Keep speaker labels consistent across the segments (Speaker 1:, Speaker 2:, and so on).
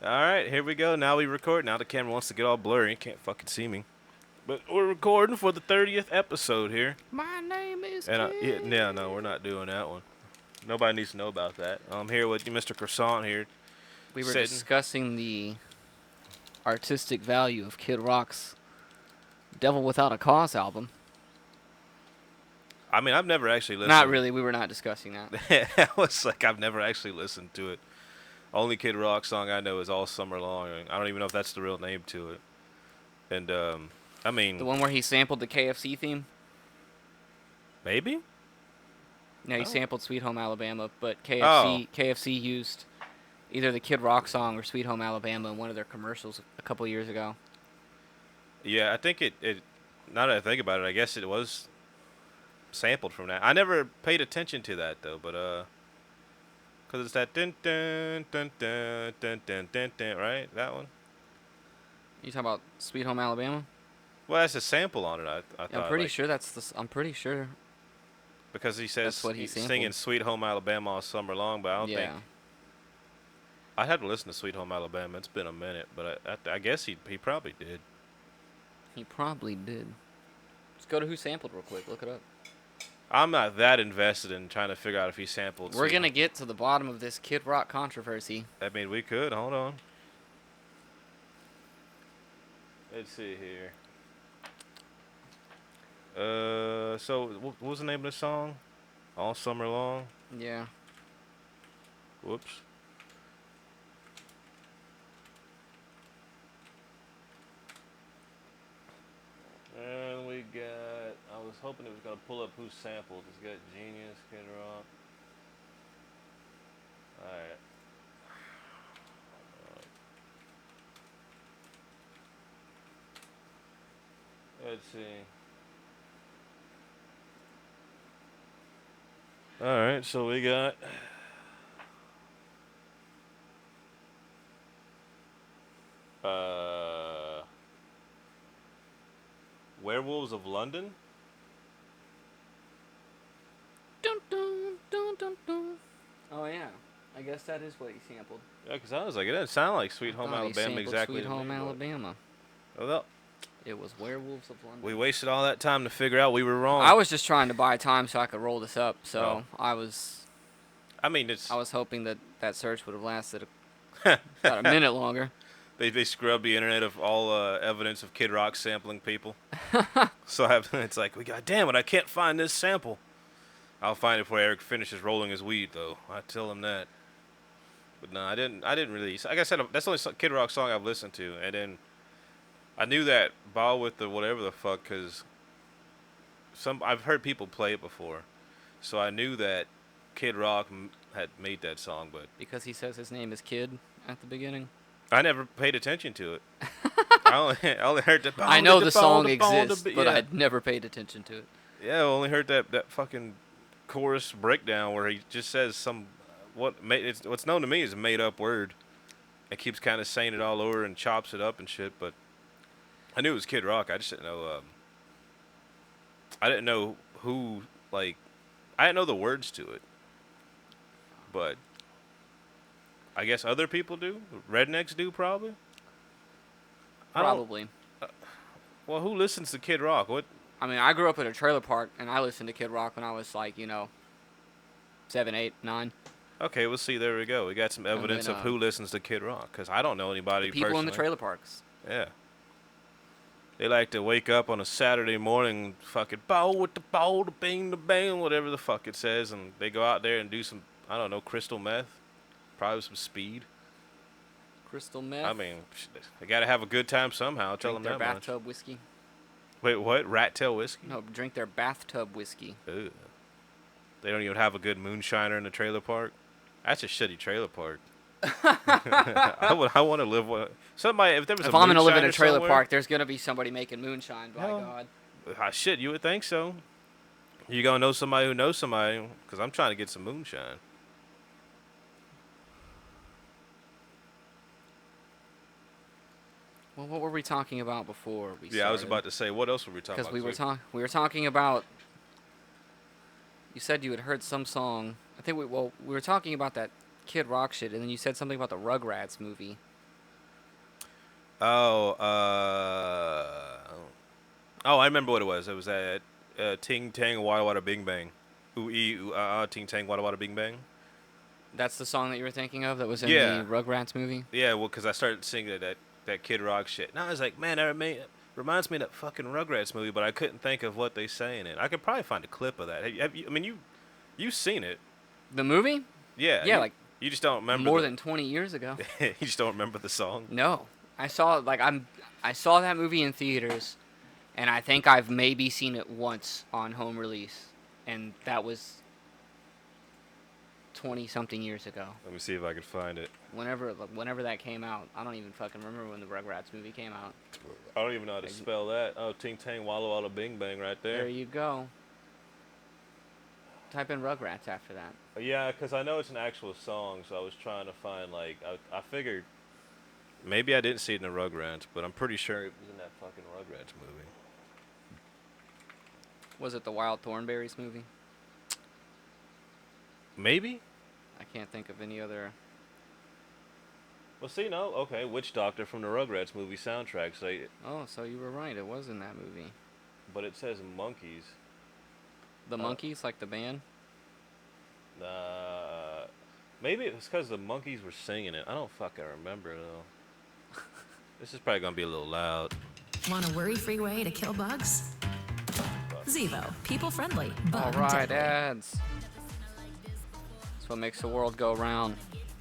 Speaker 1: All right, here we go. Now we record. Now the camera wants to get all blurry. You can't fucking see me. But we're recording for the 30th episode here.
Speaker 2: My name is
Speaker 1: And
Speaker 2: Kid.
Speaker 1: no, we're not doing that one. Nobody needs to know about that. I'm here with Mr. Croissant here.
Speaker 2: We were
Speaker 1: sitting.
Speaker 2: discussing the artistic value of Kid Rock's Devil Without a Cause album.
Speaker 1: I mean, I've never actually listened.
Speaker 2: Not really. We were not discussing that.
Speaker 1: I was like, I've never actually listened to it. Only Kid Rock song I know is All Summer Long. I don't even know if that's the real name to it. And, I mean...
Speaker 2: The one where he sampled the KFC theme?
Speaker 1: Maybe?
Speaker 2: Yeah, he sampled Sweet Home Alabama, but KFC used either the Kid Rock song or Sweet Home Alabama in one of their commercials a couple years ago.
Speaker 1: Yeah, I think it now that I think about it, I guess it was sampled from that. I never paid attention to that, though, but, because it's that dun dun dun dun dun dun dun dun, right? That one?
Speaker 2: You talking about Sweet Home Alabama?
Speaker 1: Well, that's a sample on it, I thought.
Speaker 2: I'm pretty sure I'm pretty sure.
Speaker 1: Because he says
Speaker 2: That's what he
Speaker 1: he's
Speaker 2: sampled.
Speaker 1: singing Sweet Home Alabama all summer long, but I don't think... I'd have to listen to Sweet Home Alabama. It's been a minute, but I guess he probably did.
Speaker 2: He probably did. Let's go to who sampled real quick. Look it up.
Speaker 1: I'm not that invested in trying to figure out if he sampled.
Speaker 2: We're going to get to the bottom of this Kid Rock controversy.
Speaker 1: I mean, we could. Hold on. Let's see here. So what was the name of the song? All Summer Long?
Speaker 2: Yeah.
Speaker 1: Whoops. And we got, I was hoping it was going to pull up who sampled. It's got Genius, Kid Rock. Alright. Let's see. Alright, so we got... Werewolves of London?
Speaker 2: Dun, dun, dun, dun, dun. Oh, yeah. I guess that is what he sampled.
Speaker 1: Yeah, because I was like, it doesn't sound like Sweet Home Alabama exactly.
Speaker 2: Sweet Home Alabama.
Speaker 1: Well,
Speaker 2: it was Werewolves of London.
Speaker 1: we wasted all that time to figure out we were wrong.
Speaker 2: I was just trying to buy time so I could roll this up, so I was hoping that search would have lasted about a minute longer.
Speaker 1: They scrubbed the internet of all evidence of Kid Rock sampling people. So it's like, damn it, I can't find this sample. I'll find it before Eric finishes rolling his weed, though. I tell him that. But no, I didn't really. Like I said, that's the only Kid Rock song I've listened to. And then I knew that Ball with the whatever the fuck, because I've heard people play it before. So I knew that Kid Rock had made that song, but...
Speaker 2: Because he says his name is Kid at the beginning?
Speaker 1: I never paid attention to it. I only heard that.
Speaker 2: I know the song exists, but I'd never paid attention to it.
Speaker 1: Yeah, I only heard that fucking chorus breakdown where he just says what's known to me is a made up word. It keeps kind of saying it all over and chops it up and shit. But I knew it was Kid Rock. I just didn't know. I didn't know who I didn't know the words to it. But I guess other people do. Rednecks do probably.
Speaker 2: Probably.
Speaker 1: Well, who listens to Kid Rock? What?
Speaker 2: I mean, I grew up in a trailer park, and I listened to Kid Rock when I was 7, 8, 9.
Speaker 1: Okay, we'll see. There we go. We got some evidence of who listens to Kid Rock, because I don't know anybody
Speaker 2: people
Speaker 1: personally.
Speaker 2: In the trailer parks.
Speaker 1: Yeah. They like to wake up on a Saturday morning, fucking bow with the bow, the bing, the bang, whatever the fuck it says, and they go out there and do some, I don't know, crystal meth, probably some speed.
Speaker 2: Crystal meth.
Speaker 1: I mean, they got to have a good time somehow. Tell them that much.
Speaker 2: Drink their bathtub whiskey.
Speaker 1: Wait, what? Rat tail whiskey?
Speaker 2: No, drink their bathtub whiskey.
Speaker 1: Ew. They don't even have a good moonshiner in the trailer park. That's a shitty trailer park. I want to live with somebody. If there was
Speaker 2: if
Speaker 1: a
Speaker 2: I'm gonna live in a trailer
Speaker 1: somewhere,
Speaker 2: park, there's gonna be somebody making moonshine. By God.
Speaker 1: Shit, you would think so. You gonna know somebody who knows somebody? Because I'm trying to get some moonshine.
Speaker 2: Well, what were we talking about before we started?
Speaker 1: I was about to say, what else were we talking about?
Speaker 2: Because we were talking about. You said you had heard some song. I think we were talking about that Kid Rock shit, and then you said something about the Rugrats movie.
Speaker 1: Oh, oh, I remember what it was. It was that Ting Tang Wada Wada Bing Bang. Ooh ee ooh Ting Tang Wada Wada Bing Bang.
Speaker 2: That's the song that you were thinking of that was in
Speaker 1: Yeah,
Speaker 2: the Rugrats movie?
Speaker 1: yeah. Well, because I started singing that Kid Rock shit. And I was like, man, reminds me of that fucking Rugrats movie, but I couldn't think of what they say in it. I could probably find a clip of that. I mean, you've seen it.
Speaker 2: The movie?
Speaker 1: Yeah.
Speaker 2: Yeah, like
Speaker 1: You just don't remember
Speaker 2: more than 20 years ago.
Speaker 1: you just don't remember the song.
Speaker 2: No. I saw that movie in theaters, and I think I've maybe seen it once on home release, and that was 20 something years ago.
Speaker 1: Let me see if I can find it.
Speaker 2: Whenever that came out, I don't even fucking remember when the Rugrats movie came out.
Speaker 1: I don't even know how to spell that. Oh, Ting Tang Walla Walla Bing Bang right there.
Speaker 2: There you go. Type in Rugrats after that.
Speaker 1: Yeah, because I know it's an actual song, so I was trying to find, like, I figured maybe I didn't see it in the Rugrats, but I'm pretty sure it was in that fucking Rugrats movie.
Speaker 2: Was it the Wild Thornberrys movie?
Speaker 1: Maybe?
Speaker 2: I can't think of any other.
Speaker 1: Well, see, no, okay, Witch Doctor from the Rugrats movie soundtrack,
Speaker 2: Oh, so you were right. It was in that movie.
Speaker 1: but it says monkeys.
Speaker 2: The Monkeys, like the band?
Speaker 1: Maybe it was because the monkeys were singing it. I don't fucking remember, though. This is probably going to be a little loud.
Speaker 3: Want a worry-free way to kill bugs? Zevo, people-friendly,
Speaker 2: All
Speaker 3: bug
Speaker 2: right,
Speaker 3: deadly.
Speaker 2: ads. That's what makes the world go round.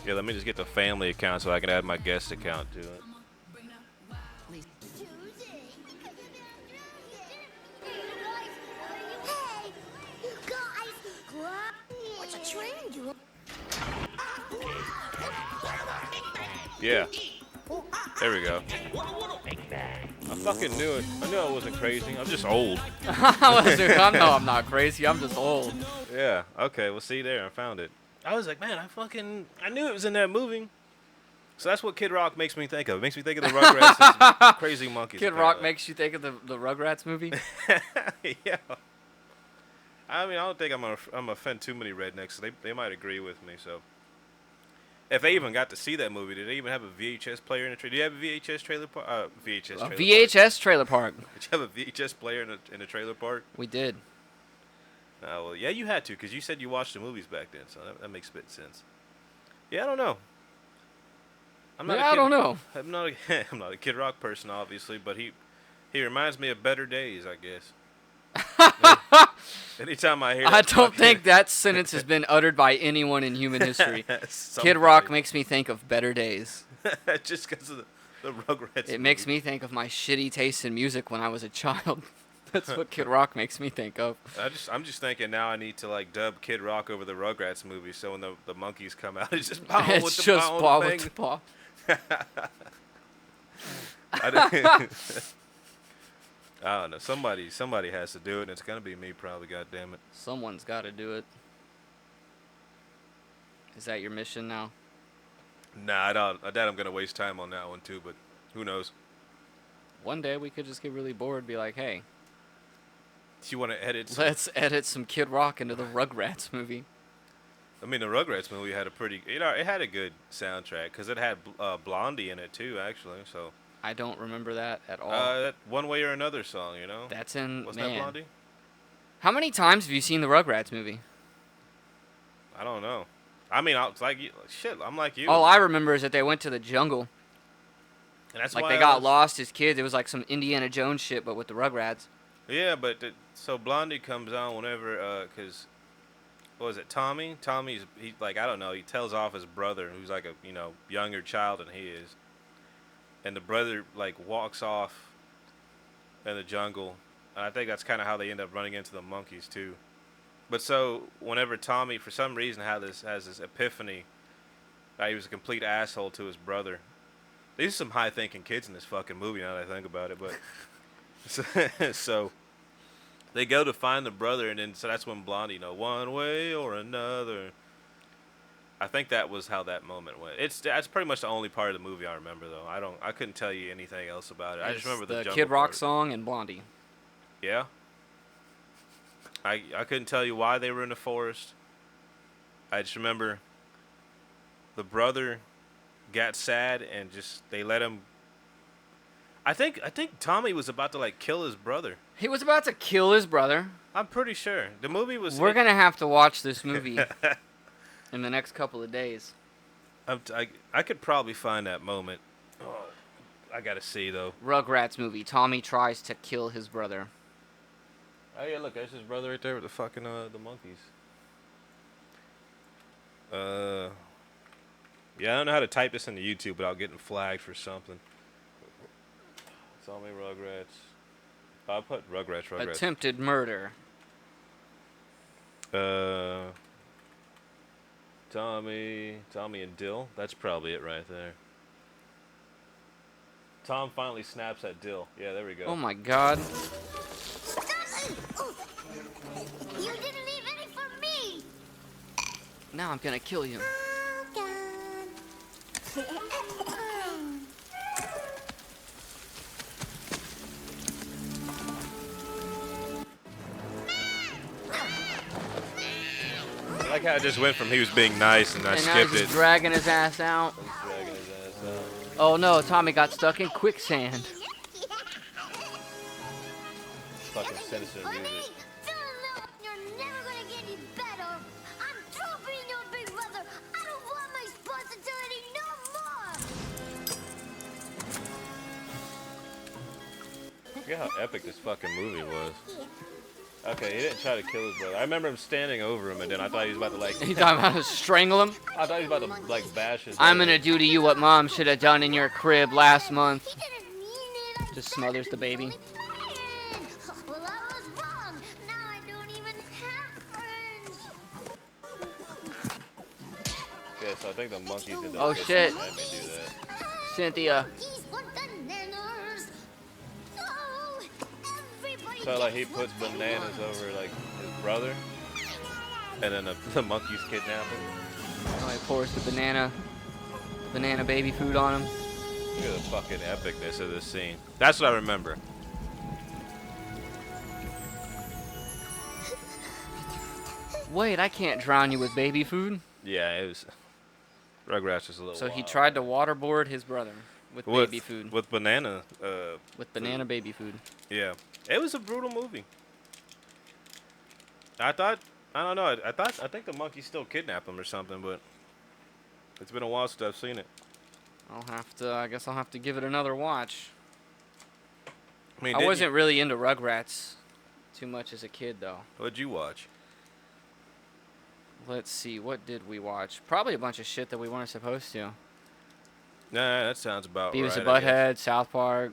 Speaker 1: Yeah, let me just get the family account so I can add my guest account to it.
Speaker 4: What's a train do?
Speaker 1: Yeah. There we go. I fucking knew it. I knew I wasn't crazy. I'm just old.
Speaker 2: I'm not crazy. I'm just old.
Speaker 1: Yeah. Okay. Well, see there. I found it. I was like, man, I knew it was in that movie. So that's what Kid Rock makes me think of. It makes me think of the Rugrats and Crazy Monkeys.
Speaker 2: Kid Rock makes you think of the Rugrats movie?
Speaker 1: Yeah. I mean, I don't think I'm gonna offend too many rednecks. They might agree with me. So, if they even got to see that movie, did they even have a VHS player in the trailer? Do you have a VHS trailer park? VHS trailer
Speaker 2: VHS trailer park.
Speaker 1: Did you have a VHS player in a trailer park?
Speaker 2: We did.
Speaker 1: Well, yeah, you had to, because you said you watched the movies back then, so that makes a bit sense. Yeah, I don't know.
Speaker 2: I don't know.
Speaker 1: I'm not a Kid Rock person, obviously, but he reminds me of better days, I guess. Anytime I hear that
Speaker 2: I don't think that sentence has been uttered by anyone in human history. Kid Rock makes me think of better days.
Speaker 1: Just because of the Rugrats.
Speaker 2: It makes me think of my shitty taste in music when I was a child. That's what Kid Rock makes me think of.
Speaker 1: I'm just thinking now I need to like dub Kid Rock over the Rugrats movie, so when the monkeys come out, it's just paw
Speaker 2: It's
Speaker 1: with the
Speaker 2: just
Speaker 1: paw
Speaker 2: paw
Speaker 1: with
Speaker 2: with
Speaker 1: the
Speaker 2: the paw.
Speaker 1: I don't know. Somebody has to do it, and it's gonna be me, probably. God damn it.
Speaker 2: Someone's got to do it. Is that your mission now?
Speaker 1: Nah, I doubt I'm gonna waste time on that one too. But who knows?
Speaker 2: One day we could just get really bored, be like, hey,
Speaker 1: Do you want to edit?
Speaker 2: let's edit some Kid Rock into the Rugrats movie.
Speaker 1: I mean, the Rugrats movie had it had a good soundtrack because it had Blondie in it too, actually. So.
Speaker 2: I don't remember that at all.
Speaker 1: That One Way or Another song, you know.
Speaker 2: That's in
Speaker 1: Wasn't that
Speaker 2: man.
Speaker 1: Blondie?
Speaker 2: How many times have you seen the Rugrats movie?
Speaker 1: I don't know. I mean, it's like shit. I'm like you.
Speaker 2: All I remember is that they went to the jungle.
Speaker 1: And that's
Speaker 2: Like
Speaker 1: why
Speaker 2: they
Speaker 1: I
Speaker 2: got
Speaker 1: was-
Speaker 2: lost as kids. It was like some Indiana Jones shit, but with the Rugrats.
Speaker 1: Yeah, but so Blondie comes on whenever, cause what was it, Tommy? He like I don't know. He tells off his brother, who's like a younger child than he is, and the brother like walks off in the jungle, and I think that's kind of how they end up running into the monkeys too. But so whenever Tommy, for some reason, has this epiphany, that he was a complete asshole to his brother. These are some high-thinking kids in this fucking movie. Now that I think about it, but so they go to find the brother, and then so that's when Blondie, one way or another. I think that was how that moment went. That's pretty much the only part of the movie I remember, though. I couldn't tell you anything else about it. I just remember the jungle
Speaker 2: Kid Rock
Speaker 1: part.
Speaker 2: song and Blondie.
Speaker 1: Yeah. I couldn't tell you why they were in the forest. I just remember the brother got sad and just they let him I think Tommy was about to like kill his brother.
Speaker 2: He was about to kill his brother.
Speaker 1: I'm pretty sure the movie was.
Speaker 2: We're gonna have to watch this movie in the next couple of days.
Speaker 1: I could probably find that moment. Oh, I gotta see though.
Speaker 2: Rugrats movie. Tommy tries to kill his brother.
Speaker 1: Oh yeah, look, there's his brother right there with the fucking the monkeys. Yeah, I don't know how to type this into YouTube without getting flagged for something. Tommy Rugrats. I put Rugrats.
Speaker 2: Attempted murder.
Speaker 1: Tommy and Dill. That's probably it right there. Tom finally snaps at Dill. Yeah, there we go.
Speaker 2: Oh my God.
Speaker 4: You didn't leave any for me.
Speaker 2: Now I'm gonna kill you.
Speaker 1: I like how it just went from he was being nice and I
Speaker 2: And now
Speaker 1: skipped
Speaker 2: he's
Speaker 1: it.
Speaker 2: dragging his ass out.
Speaker 1: Dragging his ass out.
Speaker 2: Oh no, Tommy got stuck in quicksand.
Speaker 1: Fucking sinister music.
Speaker 4: You're never gonna get any better. I'm through being your big brother. I don't want my responsibility no more.
Speaker 1: Look at how epic this fucking movie was. Okay, he didn't try to kill his brother. I remember him standing over him, and then I thought he was about to like.
Speaker 2: You talking about to strangle him?
Speaker 1: I thought he was about to like bash his.
Speaker 2: I'm
Speaker 1: head.
Speaker 2: gonna do to you what Mom should have done in your crib last month.
Speaker 4: He didn't mean it. I
Speaker 2: Just
Speaker 4: thought
Speaker 2: smothers
Speaker 4: it
Speaker 2: the
Speaker 4: was
Speaker 2: baby.
Speaker 4: only playing. Well, I was wrong. Now I don't even have friends.
Speaker 1: Yeah, so I think the monkeys did that.
Speaker 2: Oh, shit.
Speaker 1: Let me do that.
Speaker 2: Cynthia.
Speaker 4: These want bananas. So, everybody
Speaker 1: So like he
Speaker 4: gets
Speaker 1: puts
Speaker 4: what they
Speaker 1: bananas
Speaker 4: want.
Speaker 1: over like his brother, and then the monkeys kidnap him.
Speaker 2: Oh, he pours the banana baby food on him.
Speaker 1: Look at the fucking epicness of this scene. That's what I remember.
Speaker 2: Wait, I can't drown you with baby food.
Speaker 1: Yeah, it was. Rugrats was a little.
Speaker 2: So he
Speaker 1: wild.
Speaker 2: tried to waterboard his brother with baby food.
Speaker 1: With banana.
Speaker 2: With banana baby food.
Speaker 1: Yeah, it was a brutal movie. I don't know. I think the monkeys still kidnap him or something, but it's been a while since I've seen it.
Speaker 2: I guess I'll have to give it another watch.
Speaker 1: I mean,
Speaker 2: I wasn't really into Rugrats too much as a kid, though.
Speaker 1: What'd you watch?
Speaker 2: Let's see, what did we watch? Probably a bunch of shit that we weren't supposed to.
Speaker 1: Nah, that sounds about
Speaker 2: Beavis
Speaker 1: right.
Speaker 2: and
Speaker 1: I guess.
Speaker 2: Butthead, South Park,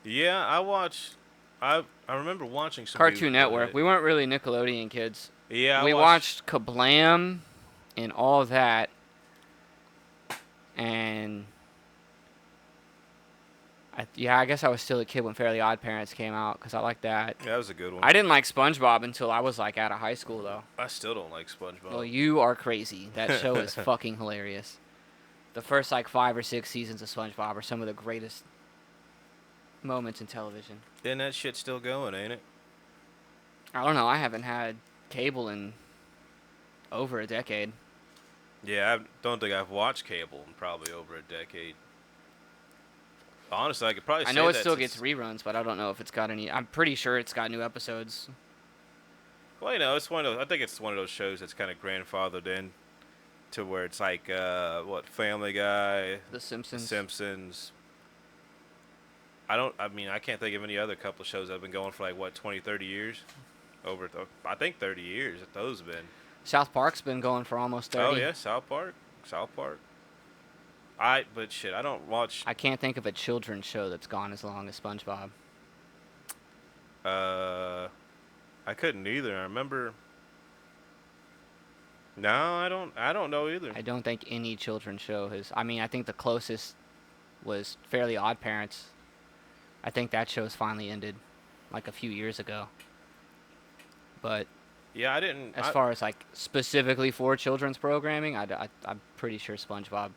Speaker 1: Yeah, I watched. I remember watching some
Speaker 2: Cartoon
Speaker 1: Beavis
Speaker 2: Network.
Speaker 1: Butthead.
Speaker 2: We weren't really Nickelodeon kids.
Speaker 1: Yeah,
Speaker 2: We watched Kablam and all that. And I guess I was still a kid when Fairly Odd Parents came out because I liked that.
Speaker 1: Yeah, that was a good one.
Speaker 2: I didn't like SpongeBob until I was like out of high school, though.
Speaker 1: I still don't like SpongeBob.
Speaker 2: Well, you are crazy. That show is fucking hilarious. The first like 5 or 6 seasons of SpongeBob are some of the greatest moments in television.
Speaker 1: Isn't that shit still going, ain't it?
Speaker 2: I don't know. I haven't had cable in over a decade.
Speaker 1: Yeah, I don't think I've watched cable in probably over a decade. Honestly, I could probably say
Speaker 2: I know it
Speaker 1: that
Speaker 2: still
Speaker 1: since-
Speaker 2: gets reruns, but I don't know if it's got any. I'm pretty sure it's got new episodes.
Speaker 1: Well, you know, it's one of those, I think it's one of those shows that's kind of grandfathered in to where it's like, Family Guy,
Speaker 2: The
Speaker 1: The
Speaker 2: Simpsons.
Speaker 1: Simpsons. I mean, I can't think of any other couple of shows that have been going for like, 20, 30 years? I think 30 years that those have been.
Speaker 2: South Park's been going for almost 30.
Speaker 1: Oh, yeah, South Park. But shit, I don't watch.
Speaker 2: I can't think of a children's show that's gone as long as SpongeBob.
Speaker 1: I couldn't either. I remember. No, I don't know either.
Speaker 2: I don't think any children's show has. I mean, I think the closest was Fairly Odd Parents. I think that show's finally ended, like a few years ago. But
Speaker 1: Yeah, I didn't.
Speaker 2: as far as like specifically for children's programming, I'm pretty sure SpongeBob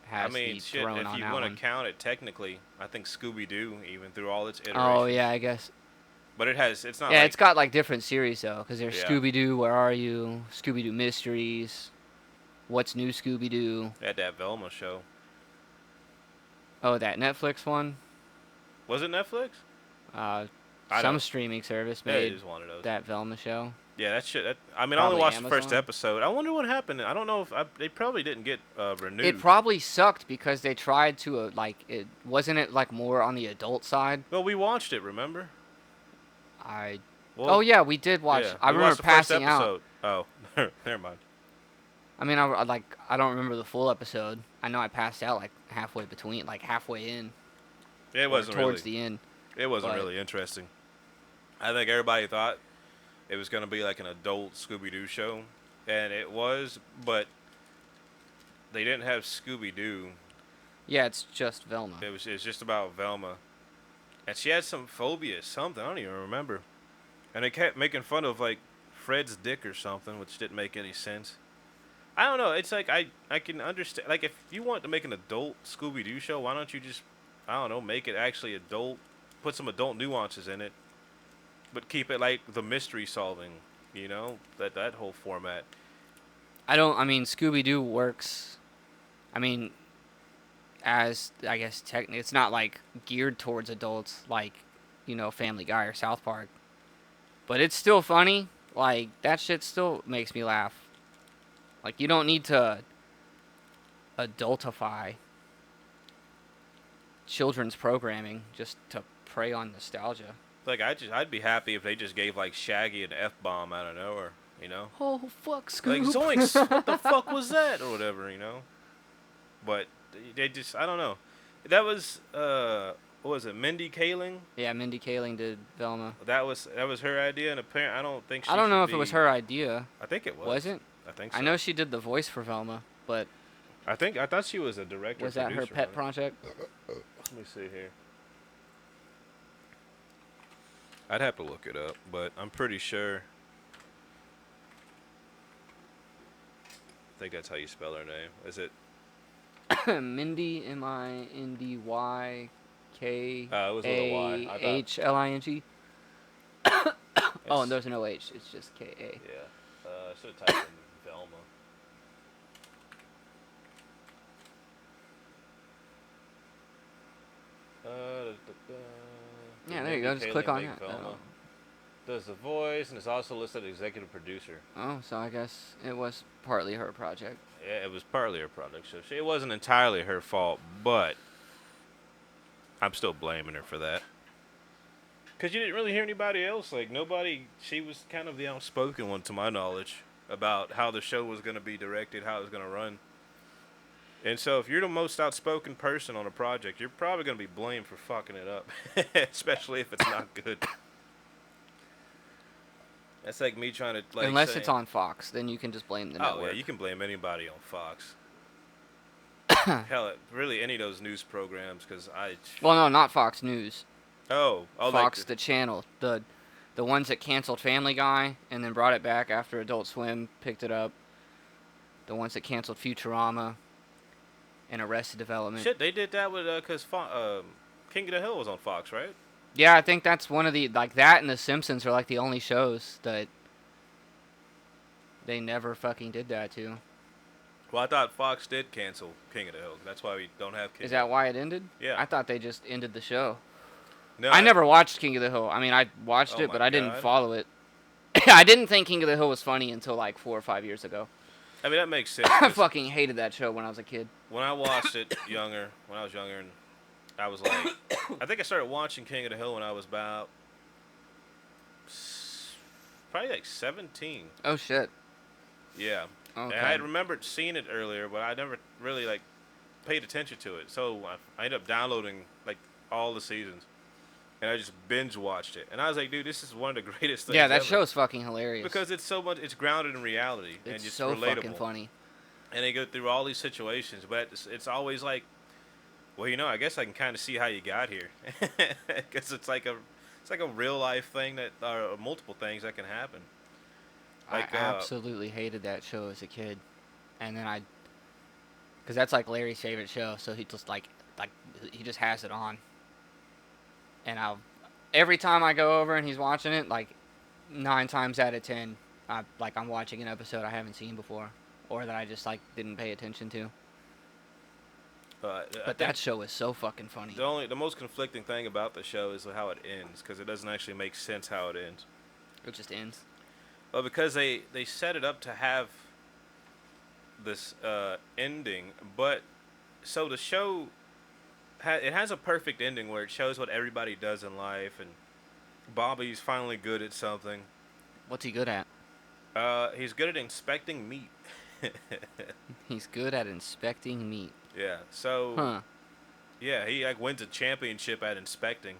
Speaker 2: has the
Speaker 1: shit,
Speaker 2: throne
Speaker 1: if
Speaker 2: on
Speaker 1: you
Speaker 2: that
Speaker 1: want
Speaker 2: one.
Speaker 1: to count it technically, I think Scooby-Doo, even through all its iterations.
Speaker 2: Oh yeah, I guess.
Speaker 1: But it's not
Speaker 2: Yeah,
Speaker 1: like,
Speaker 2: it's got like different series though, because there's
Speaker 1: Yeah.
Speaker 2: Scooby-Doo, Where Are You? Scooby-Doo Mysteries, What's New Scooby-Doo?
Speaker 1: they had that Velma show.
Speaker 2: Oh, that Netflix one.
Speaker 1: Was it Netflix?
Speaker 2: Uh,
Speaker 1: I
Speaker 2: some
Speaker 1: don't.
Speaker 2: streaming service
Speaker 1: Yeah, it
Speaker 2: made
Speaker 1: is one of those.
Speaker 2: that Velma show.
Speaker 1: Yeah, that shit. I mean, I only
Speaker 2: Probably
Speaker 1: watched the first
Speaker 2: Amazon.
Speaker 1: episode. I wonder what happened. I don't know if they probably didn't get renewed.
Speaker 2: It probably sucked because they tried to like it wasn't it like more on the adult side.
Speaker 1: Well, we watched it. Remember?
Speaker 2: I
Speaker 1: Well,
Speaker 2: Oh yeah, we did watch.
Speaker 1: yeah,
Speaker 2: I
Speaker 1: we
Speaker 2: remember
Speaker 1: watched the first
Speaker 2: passing out.
Speaker 1: episode. Oh, never mind.
Speaker 2: I mean, I don't remember the full episode. I know I passed out like halfway in.
Speaker 1: It
Speaker 2: Or
Speaker 1: wasn't
Speaker 2: towards
Speaker 1: really.
Speaker 2: the end.
Speaker 1: It wasn't
Speaker 2: but-
Speaker 1: really interesting. I think everybody thought it was going to be like an adult Scooby-Doo show, and it was, but they didn't have Scooby-Doo.
Speaker 2: Yeah, it's just Velma.
Speaker 1: It's just about Velma, and she had some phobia, something I don't even remember, and they kept making fun of like Fred's dick or something, which didn't make any sense. I don't know. It's like I can understand. Like if you want to make an adult Scooby-Doo show, why don't you just I don't know make it actually adult, put some adult nuances in it, but keep it like the mystery solving, you know, that whole format.
Speaker 2: I mean, Scooby-Doo works. I mean, as I guess technically, it's not like geared towards adults like, Family Guy or South Park. But it's still funny. Like that shit still makes me laugh. Like you don't need to adultify children's programming just to prey on nostalgia.
Speaker 1: Like I'd be happy if they just gave like Shaggy an F-bomb out of nowhere, you know?
Speaker 2: Oh fuck,
Speaker 1: Like
Speaker 2: Scoop!
Speaker 1: Zoinks, what the fuck was that or whatever, you know? But they just I don't know. That was what was it, Mindy Kaling?
Speaker 2: Yeah, Mindy Kaling did Velma.
Speaker 1: That was her idea, and apparently I don't think she
Speaker 2: I don't know if
Speaker 1: should
Speaker 2: it was
Speaker 1: be-
Speaker 2: her idea.
Speaker 1: I think it was.
Speaker 2: Was it?
Speaker 1: I think so.
Speaker 2: I know she did the voice for Velma, but
Speaker 1: I thought she was a director.
Speaker 2: was that her
Speaker 1: producer
Speaker 2: pet
Speaker 1: on it.
Speaker 2: project?
Speaker 1: Let me see here. I'd have to look it up, but I'm pretty sure. I think that's how you spell her name. Is it?
Speaker 2: Mindy, MINDY K
Speaker 1: It was with a Y.
Speaker 2: A
Speaker 1: I thought-
Speaker 2: HLING. Oh,
Speaker 1: It's-
Speaker 2: and there's no H. It's just KA.
Speaker 1: Yeah. I should have typed in Velma.
Speaker 2: Yeah, there you go. Just click on that. Oh.
Speaker 1: Does the voice and is also listed as executive producer.
Speaker 2: Oh, so I guess it was partly her project.
Speaker 1: Yeah, it was partly her product, so it wasn't entirely her fault, but I'm still blaming her for that. Because you didn't really hear anybody else. Like, nobody, she was kind of the outspoken one, to my knowledge, about how the show was going to be directed, how it was going to run. And so if you're the most outspoken person on a project, you're probably going to be blamed for fucking it up, especially if it's not good. That's like me trying to, like,
Speaker 2: Unless
Speaker 1: saying,
Speaker 2: it's on Fox, then you can just blame the
Speaker 1: oh,
Speaker 2: network.
Speaker 1: yeah, you can blame anybody on Fox. Hell, really, any of those news programs, because
Speaker 2: Well, no, not Fox News.
Speaker 1: Oh,
Speaker 2: Fox,
Speaker 1: like
Speaker 2: the channel. The ones that canceled Family Guy and then brought it back after Adult Swim picked it up. The ones that canceled Futurama and Arrested Development.
Speaker 1: shit, they did that with, because King of the Hill was on Fox, right?
Speaker 2: Yeah, I think that's one of the, like, that and The Simpsons are, like, the only shows that they never fucking did that to.
Speaker 1: Well, I thought Fox did cancel King of the Hill. That's why we don't have King
Speaker 2: Is that why it ended?
Speaker 1: Yeah.
Speaker 2: I thought they just ended the show.
Speaker 1: No,
Speaker 2: I never watched King of the Hill. I mean, I watched
Speaker 1: Oh
Speaker 2: it, but
Speaker 1: my
Speaker 2: I didn't
Speaker 1: God.
Speaker 2: follow it. I didn't think King of the Hill was funny until, like, 4 or 5 years ago.
Speaker 1: I mean, that makes sense.
Speaker 2: I
Speaker 1: 'cause
Speaker 2: fucking hated that show when I was a kid.
Speaker 1: when I watched it when I was younger, and I was like, I think I started watching King of the Hill when I was about probably like 17.
Speaker 2: Oh, shit.
Speaker 1: Yeah.
Speaker 2: Okay.
Speaker 1: And I had remembered seeing it earlier, but I never really like paid attention to it. So I ended up downloading like all the seasons, and I just binge watched it. And I was like, dude, this is one of the greatest things.
Speaker 2: Yeah, that
Speaker 1: ever.
Speaker 2: show's fucking hilarious.
Speaker 1: Because it's so much. It's grounded in reality and
Speaker 2: it's
Speaker 1: just
Speaker 2: so
Speaker 1: relatable.
Speaker 2: fucking funny.
Speaker 1: And they go through all these situations, but it's always like, well, I guess I can kind of see how you got here, because it's like a real life thing that are multiple things that can happen. Like,
Speaker 2: I absolutely hated that show as a kid, and then because that's like Larry's favorite show, so he just like he just has it on, and every time I go over and he's watching it, like 9 times out of 10, I'm watching an episode I haven't seen before, or that I just like didn't pay attention to.
Speaker 1: I
Speaker 2: But
Speaker 1: think
Speaker 2: that show is so fucking funny.
Speaker 1: the most conflicting thing about the show is how it ends, because it doesn't actually make sense how it ends.
Speaker 2: It just ends.
Speaker 1: Well, because they set it up to have this ending, but so the show it has a perfect ending where it shows what everybody does in life, and Bobby's finally good at something.
Speaker 2: What's he good at?
Speaker 1: He's good at inspecting meat.
Speaker 2: He's good at inspecting meat.
Speaker 1: Yeah. So.
Speaker 2: Huh.
Speaker 1: Yeah, he like wins a championship at inspecting,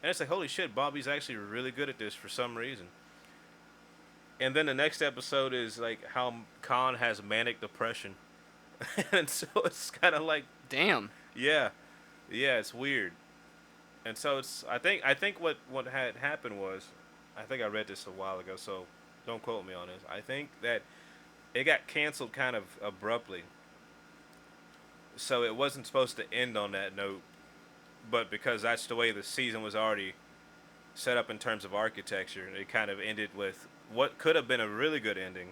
Speaker 1: and it's like, holy shit, Bobby's actually really good at this for some reason. And then the next episode is like how Khan has manic depression, and so it's kind of like,
Speaker 2: Damn.
Speaker 1: yeah, it's weird. And so it's I think what had happened was, I think I read this a while ago, so don't quote me on this. I think that it got canceled kind of abruptly. So it wasn't supposed to end on that note, but because that's the way the season was already set up in terms of architecture, it kind of ended with what could have been a really good ending.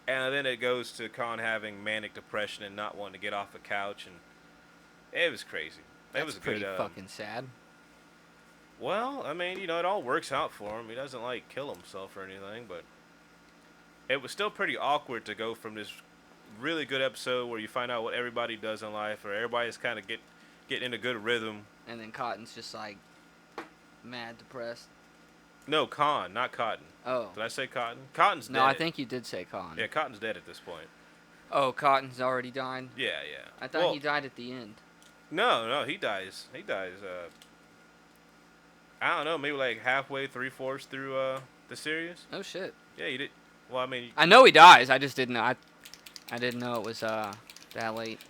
Speaker 1: And then it goes to Khan having manic depression and not wanting to get off the couch, and it was crazy.
Speaker 2: That's
Speaker 1: It was
Speaker 2: pretty
Speaker 1: good.
Speaker 2: fucking sad.
Speaker 1: Well, I mean, it all works out for him. He doesn't like kill himself or anything, but it was still pretty awkward to go from this really good episode where you find out what everybody does in life, or everybody's kind of get in a good rhythm.
Speaker 2: And then Cotton's just like mad depressed.
Speaker 1: No, Khan, not Cotton.
Speaker 2: Oh.
Speaker 1: Did I say Cotton? Cotton's dead.
Speaker 2: No, I think you did say Cotton.
Speaker 1: Yeah, Cotton's dead at this point.
Speaker 2: Oh, Cotton's already died?
Speaker 1: Yeah.
Speaker 2: I thought he died at the end.
Speaker 1: No, he dies. I don't know, maybe like halfway, 3/4 through the series.
Speaker 2: Oh shit.
Speaker 1: Yeah, he did. Well, I mean,
Speaker 2: I know he dies. I just didn't know. I didn't know it was that late.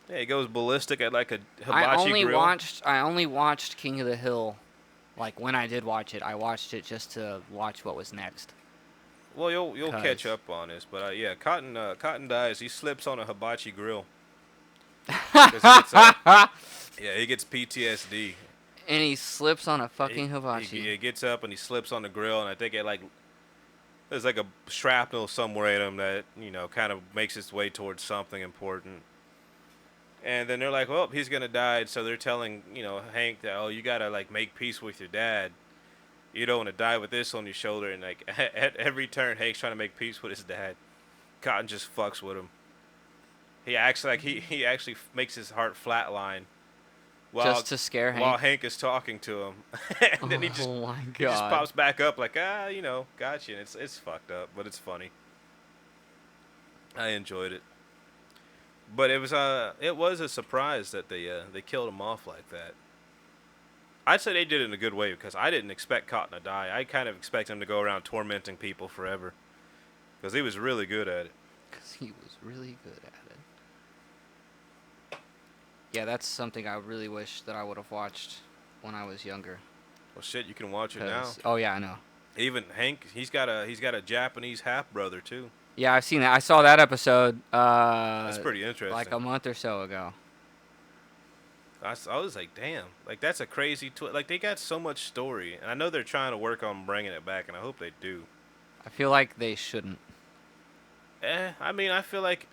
Speaker 1: yeah, he goes ballistic at like a hibachi grill.
Speaker 2: I only watched King of the Hill. Like when I did watch it, I watched it just to watch what was next.
Speaker 1: Well, you'll catch up on this, but yeah, Cotton dies. He slips on a hibachi grill. 'Cause he gets PTSD.
Speaker 2: And he slips on a fucking hibachi.
Speaker 1: He gets up and he slips on the grill, and I think there's like a shrapnel somewhere in him that kind of makes its way towards something important. And then they're like, well, he's gonna die, so they're telling Hank that, oh, you gotta like make peace with your dad. You don't want to die with this on your shoulder. And like at every turn, Hank's trying to make peace with his dad. Cotton just fucks with him. He acts like he actually makes his heart flatline.
Speaker 2: Just to scare Hank.
Speaker 1: While Hank is talking to him. And then he just pops back up like, gotcha. And it's fucked up, but it's funny. I enjoyed it. But it was a surprise that they killed him off like that. I'd say they did it in a good way, because I didn't expect Cotton to die. I kind of expect him to go around tormenting people forever, because he was really good at it.
Speaker 2: Yeah, that's something I really wish that I would have watched when I was younger.
Speaker 1: Well, shit, you can watch it now.
Speaker 2: Oh yeah, I know.
Speaker 1: Even Hank, he's got a Japanese half brother too.
Speaker 2: Yeah, I've seen that. I saw that episode.
Speaker 1: That's pretty interesting.
Speaker 2: Like a month or so ago.
Speaker 1: I was like, damn, like that's a crazy like they got so much story, and I know they're trying to work on bringing it back, and I hope they do.
Speaker 2: I feel like they shouldn't.
Speaker 1: I mean, I feel like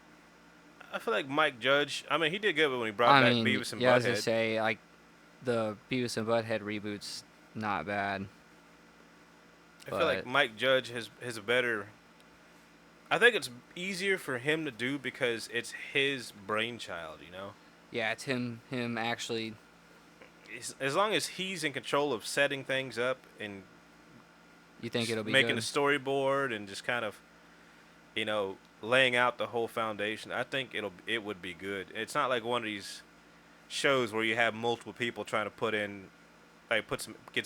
Speaker 1: Mike Judge. I mean, he did good when he brought back Beavis and Butthead.
Speaker 2: Yeah, I was gonna say, like, the Beavis and Butthead reboot's not bad.
Speaker 1: I feel like Mike Judge has a better. I think it's easier for him to do because it's his brainchild,
Speaker 2: Yeah, it's him actually.
Speaker 1: As long as he's in control of setting things up and.
Speaker 2: You think it'll be
Speaker 1: making
Speaker 2: good?
Speaker 1: a storyboard and just kind of, laying out the whole foundation. I think it would be good. It's not like one of these shows where you have multiple people trying to put in, like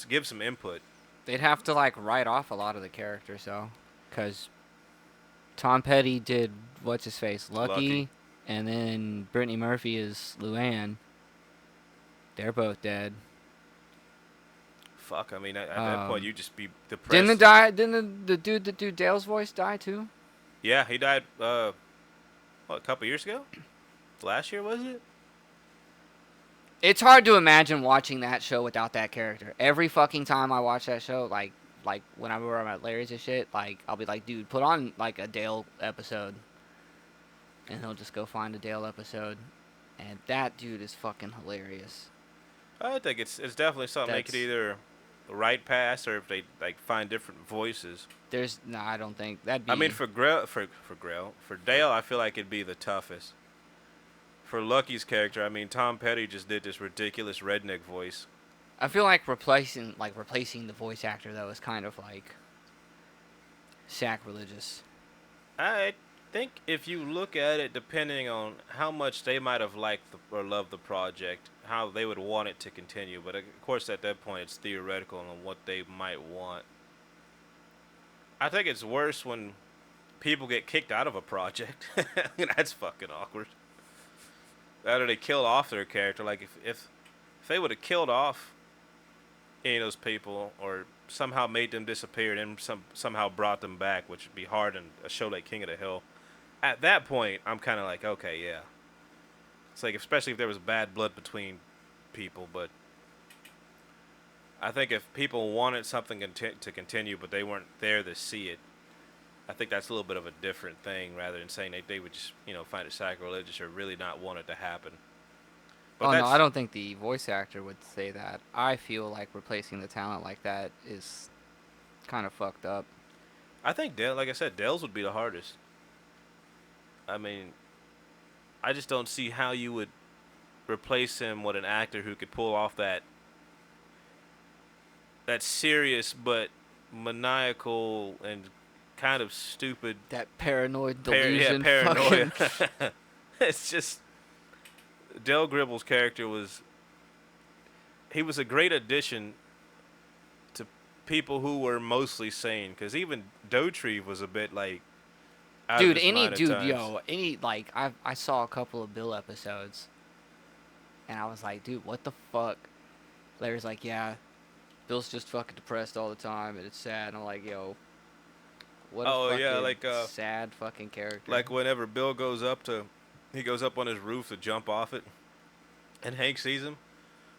Speaker 1: give some input.
Speaker 2: They'd have to like write off a lot of the characters though, because Tom Petty did what's his face Lucky, and then Brittany Murphy is Luann. They're both dead.
Speaker 1: Fuck, I mean at that point you just be depressed.
Speaker 2: Didn't the dude that do Dale's voice die too?
Speaker 1: Yeah, he died. A couple years ago? Last year, was it?
Speaker 2: It's hard to imagine watching that show without that character. Every fucking time I watch that show, like whenever I'm at Larry's and shit, like I'll be like, dude, put on like a Dale episode, and he'll just go find a Dale episode, and that dude is fucking hilarious.
Speaker 1: I think it's definitely something they could
Speaker 2: That's-
Speaker 1: either right past or if they like find different voices.
Speaker 2: I don't think that'd be.
Speaker 1: I mean, for Dale, I feel like it'd be the toughest. For Lucky's character, I mean, Tom Petty just did this ridiculous redneck voice.
Speaker 2: I feel like replacing the voice actor though is kind of like sacrilegious.
Speaker 1: I think if you look at it, depending on how much they might have liked or loved the project, how they would want it to continue. But of course, at that point, it's theoretical on what they might want. I think it's worse when people get kicked out of a project. That's fucking awkward. Or they kill off their character. Like if they would have killed off any of those people or somehow made them disappear and then somehow brought them back, which would be hard in a show like King of the Hill. At that point, I'm kind of like, okay, yeah. It's like, especially if there was bad blood between people, but I think if people wanted something to continue, but they weren't there to see it, I think that's a little bit of a different thing rather than saying they would just, find it sacrilegious or really not want it to happen. But
Speaker 2: No, I don't think the voice actor would say that. I feel like replacing the talent like that is kind of fucked up.
Speaker 1: I think Dale, like I said, Dale's would be the hardest. I mean, I just don't see how you would replace him with an actor who could pull off that serious but maniacal and kind of stupid.
Speaker 2: That paranoid delusion.
Speaker 1: Paranoia. It's just Dale Gribble's character was a great addition to people who were mostly sane, because even Dotrieve was a bit like out of his mind at times.
Speaker 2: I saw a couple of Bill episodes and I was like, dude, what the fuck? Larry's like, yeah, Bill's just fucking depressed all the time and it's sad. And I'm like, yo, what a fucking sad fucking character.
Speaker 1: Like whenever Bill goes up on his roof to jump off it, and Hank sees him.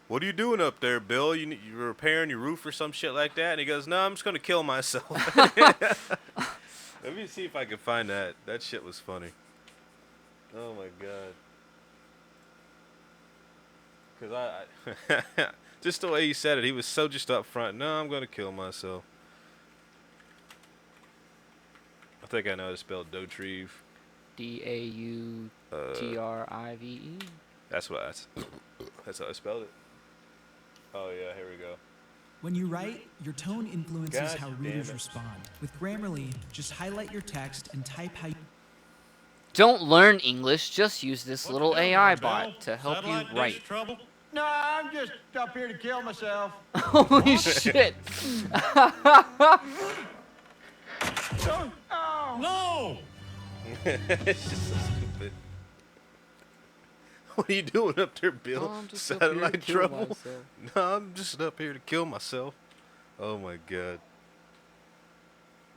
Speaker 1: What are you doing up there, Bill? You're repairing your roof or some shit like that? And he goes, no, I'm just going to kill myself. Let me see if I can find that. That shit was funny. Oh, my God. Because I just the way he said it, he was so just up front. No, I'm going to kill myself. I think I know how to spell Dotrieve.
Speaker 2: Dautrive.
Speaker 1: That's how I spelled it. Oh, yeah, here we go.
Speaker 5: When you write, your tone influences
Speaker 1: God
Speaker 5: how
Speaker 1: damn
Speaker 5: readers
Speaker 1: it.
Speaker 5: respond. With Grammarly, just highlight your text and type how you...
Speaker 2: Don't learn English, just use this little AI bot to help you write.
Speaker 6: Trouble? No, I'm just up here to kill myself.
Speaker 2: Holy shit.
Speaker 6: Oh, no!
Speaker 1: It's just so stupid. What are you doing up there, Bill?
Speaker 2: I'm just up here to
Speaker 1: Satellite
Speaker 2: kill
Speaker 1: trouble?
Speaker 2: myself.
Speaker 1: No, I'm just up here to kill myself. Oh my God.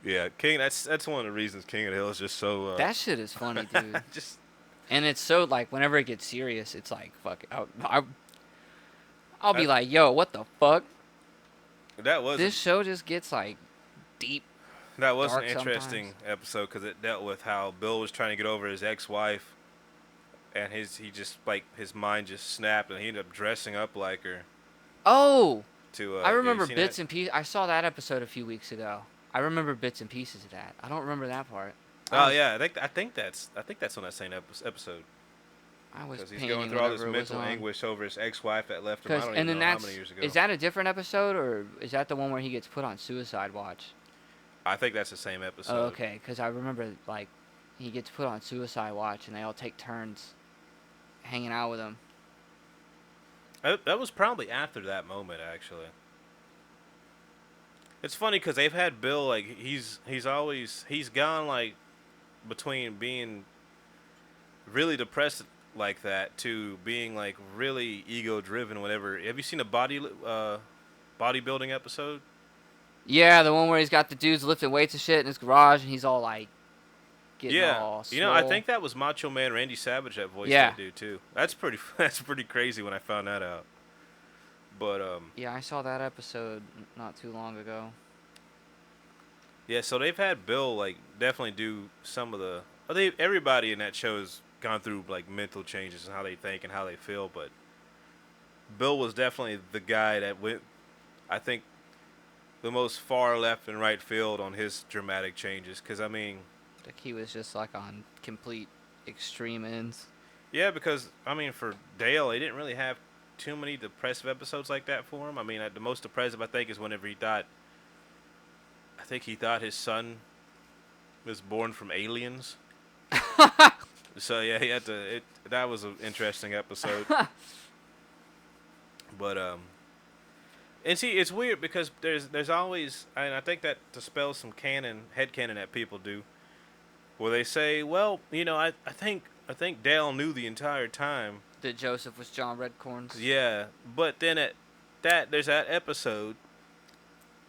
Speaker 1: Yeah, King. That's one of the reasons King of the Hill is just so.
Speaker 2: That shit is funny, dude.
Speaker 1: just
Speaker 2: And it's so, like, whenever it gets serious, it's like, fuck it. I'll be like, yo, what the fuck?
Speaker 1: that was
Speaker 2: This show just gets, like, deep.
Speaker 1: that was an
Speaker 2: dark
Speaker 1: interesting
Speaker 2: sometimes.
Speaker 1: episode because it dealt with how Bill was trying to get over his ex-wife, and his mind just snapped, and he ended up dressing up like her.
Speaker 2: Oh!
Speaker 1: To
Speaker 2: I remember
Speaker 1: you seen
Speaker 2: bits
Speaker 1: that?
Speaker 2: and pieces. I saw that episode a few weeks ago. I remember bits and pieces of that. I don't remember that part.
Speaker 1: Oh yeah, I think that's on that same episode.
Speaker 2: I was
Speaker 1: Because he's
Speaker 2: painting
Speaker 1: going through all this
Speaker 2: whenever it was
Speaker 1: mental
Speaker 2: on.
Speaker 1: anguish over his ex-wife that left him. I don't
Speaker 2: And
Speaker 1: even
Speaker 2: then
Speaker 1: know how
Speaker 2: that's
Speaker 1: many years ago.
Speaker 2: is that a different episode, or is that the one where he gets put on suicide watch?
Speaker 1: I think that's the same episode.
Speaker 2: Oh, okay, because I remember, like, he gets put on suicide watch and they all take turns hanging out with him.
Speaker 1: That was probably after that moment, actually. It's funny because they've had Bill, like, he's gone, like, between being really depressed like that to being, like, really ego-driven whenever. Have you seen a bodybuilding episode?
Speaker 2: Yeah, the one where he's got the dudes lifting weights and shit in his garage and he's all, like, getting all
Speaker 1: You know, I
Speaker 2: swole.
Speaker 1: think that was Macho Man Randy Savage that voiced
Speaker 2: Yeah.
Speaker 1: that dude, too. That's pretty crazy when I found that out. But,
Speaker 2: Yeah, I saw that episode not too long ago.
Speaker 1: yeah, so they've had Bill, like, definitely do some of the... everybody in that show is gone through like mental changes and how they think and how they feel, but Bill was definitely the guy that went, I think, the most far left and right field on his dramatic changes. Because, I mean...
Speaker 2: Like, he was just, like, on complete extreme ends.
Speaker 1: Yeah, because, I mean, for Dale, he didn't really have too many depressive episodes like that for him. I mean, the most depressive, I think, is whenever he thought... I think he thought his son was born from aliens. So, yeah, he had to... that was an interesting episode. But, and see, it's weird because there's always, and I think that dispels some headcanon that people do, where they say, well, you know, I think Dale knew the entire time
Speaker 2: that Joseph was John Redcorn's.
Speaker 1: Yeah, but then there's that episode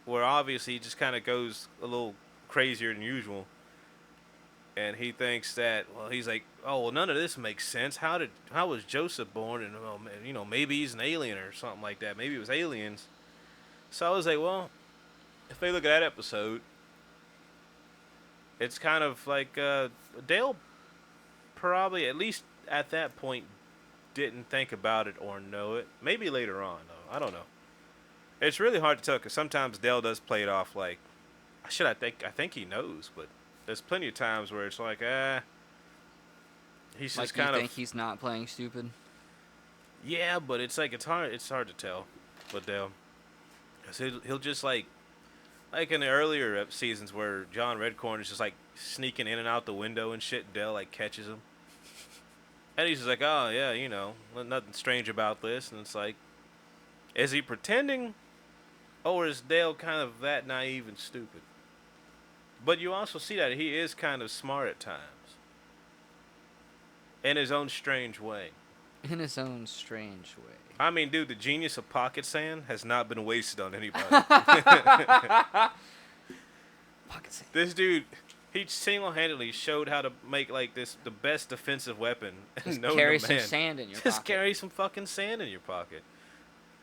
Speaker 1: where obviously he just kind of goes a little crazier than usual. And he thinks that, well, he's like, oh, well, none of this makes sense. How was Joseph born? And, well, you know, maybe he's an alien or something like that. Maybe it was aliens. So I was like, well, if they look at that episode, it's kind of like Dale probably, at least at that point, didn't think about it or know it. Maybe later on, though. I don't know. It's really hard to tell because sometimes Dale does play it off like, I think he knows, but there's plenty of times where it's like, he's
Speaker 2: like
Speaker 1: just kind of.
Speaker 2: You think he's not playing stupid?
Speaker 1: Yeah, but it's like it's hard to tell with Dale. Cause he'll just like in the earlier seasons where John Redcorn is just like sneaking in and out the window and shit. Dale like catches him, and he's just like, oh yeah, you know, nothing strange about this. And it's like, is he pretending, or is Dale kind of that naive and stupid? But you also see that he is kind of smart at times. In his own strange way.
Speaker 2: In his own strange way.
Speaker 1: I mean, dude, the genius of pocket sand has not been wasted on anybody.
Speaker 2: Pocket sand.
Speaker 1: This dude, he single-handedly showed how to make like the best defensive weapon.
Speaker 2: Just
Speaker 1: known
Speaker 2: carry
Speaker 1: to
Speaker 2: some
Speaker 1: man.
Speaker 2: sand in your
Speaker 1: Just
Speaker 2: pocket.
Speaker 1: carry some fucking sand in your pocket.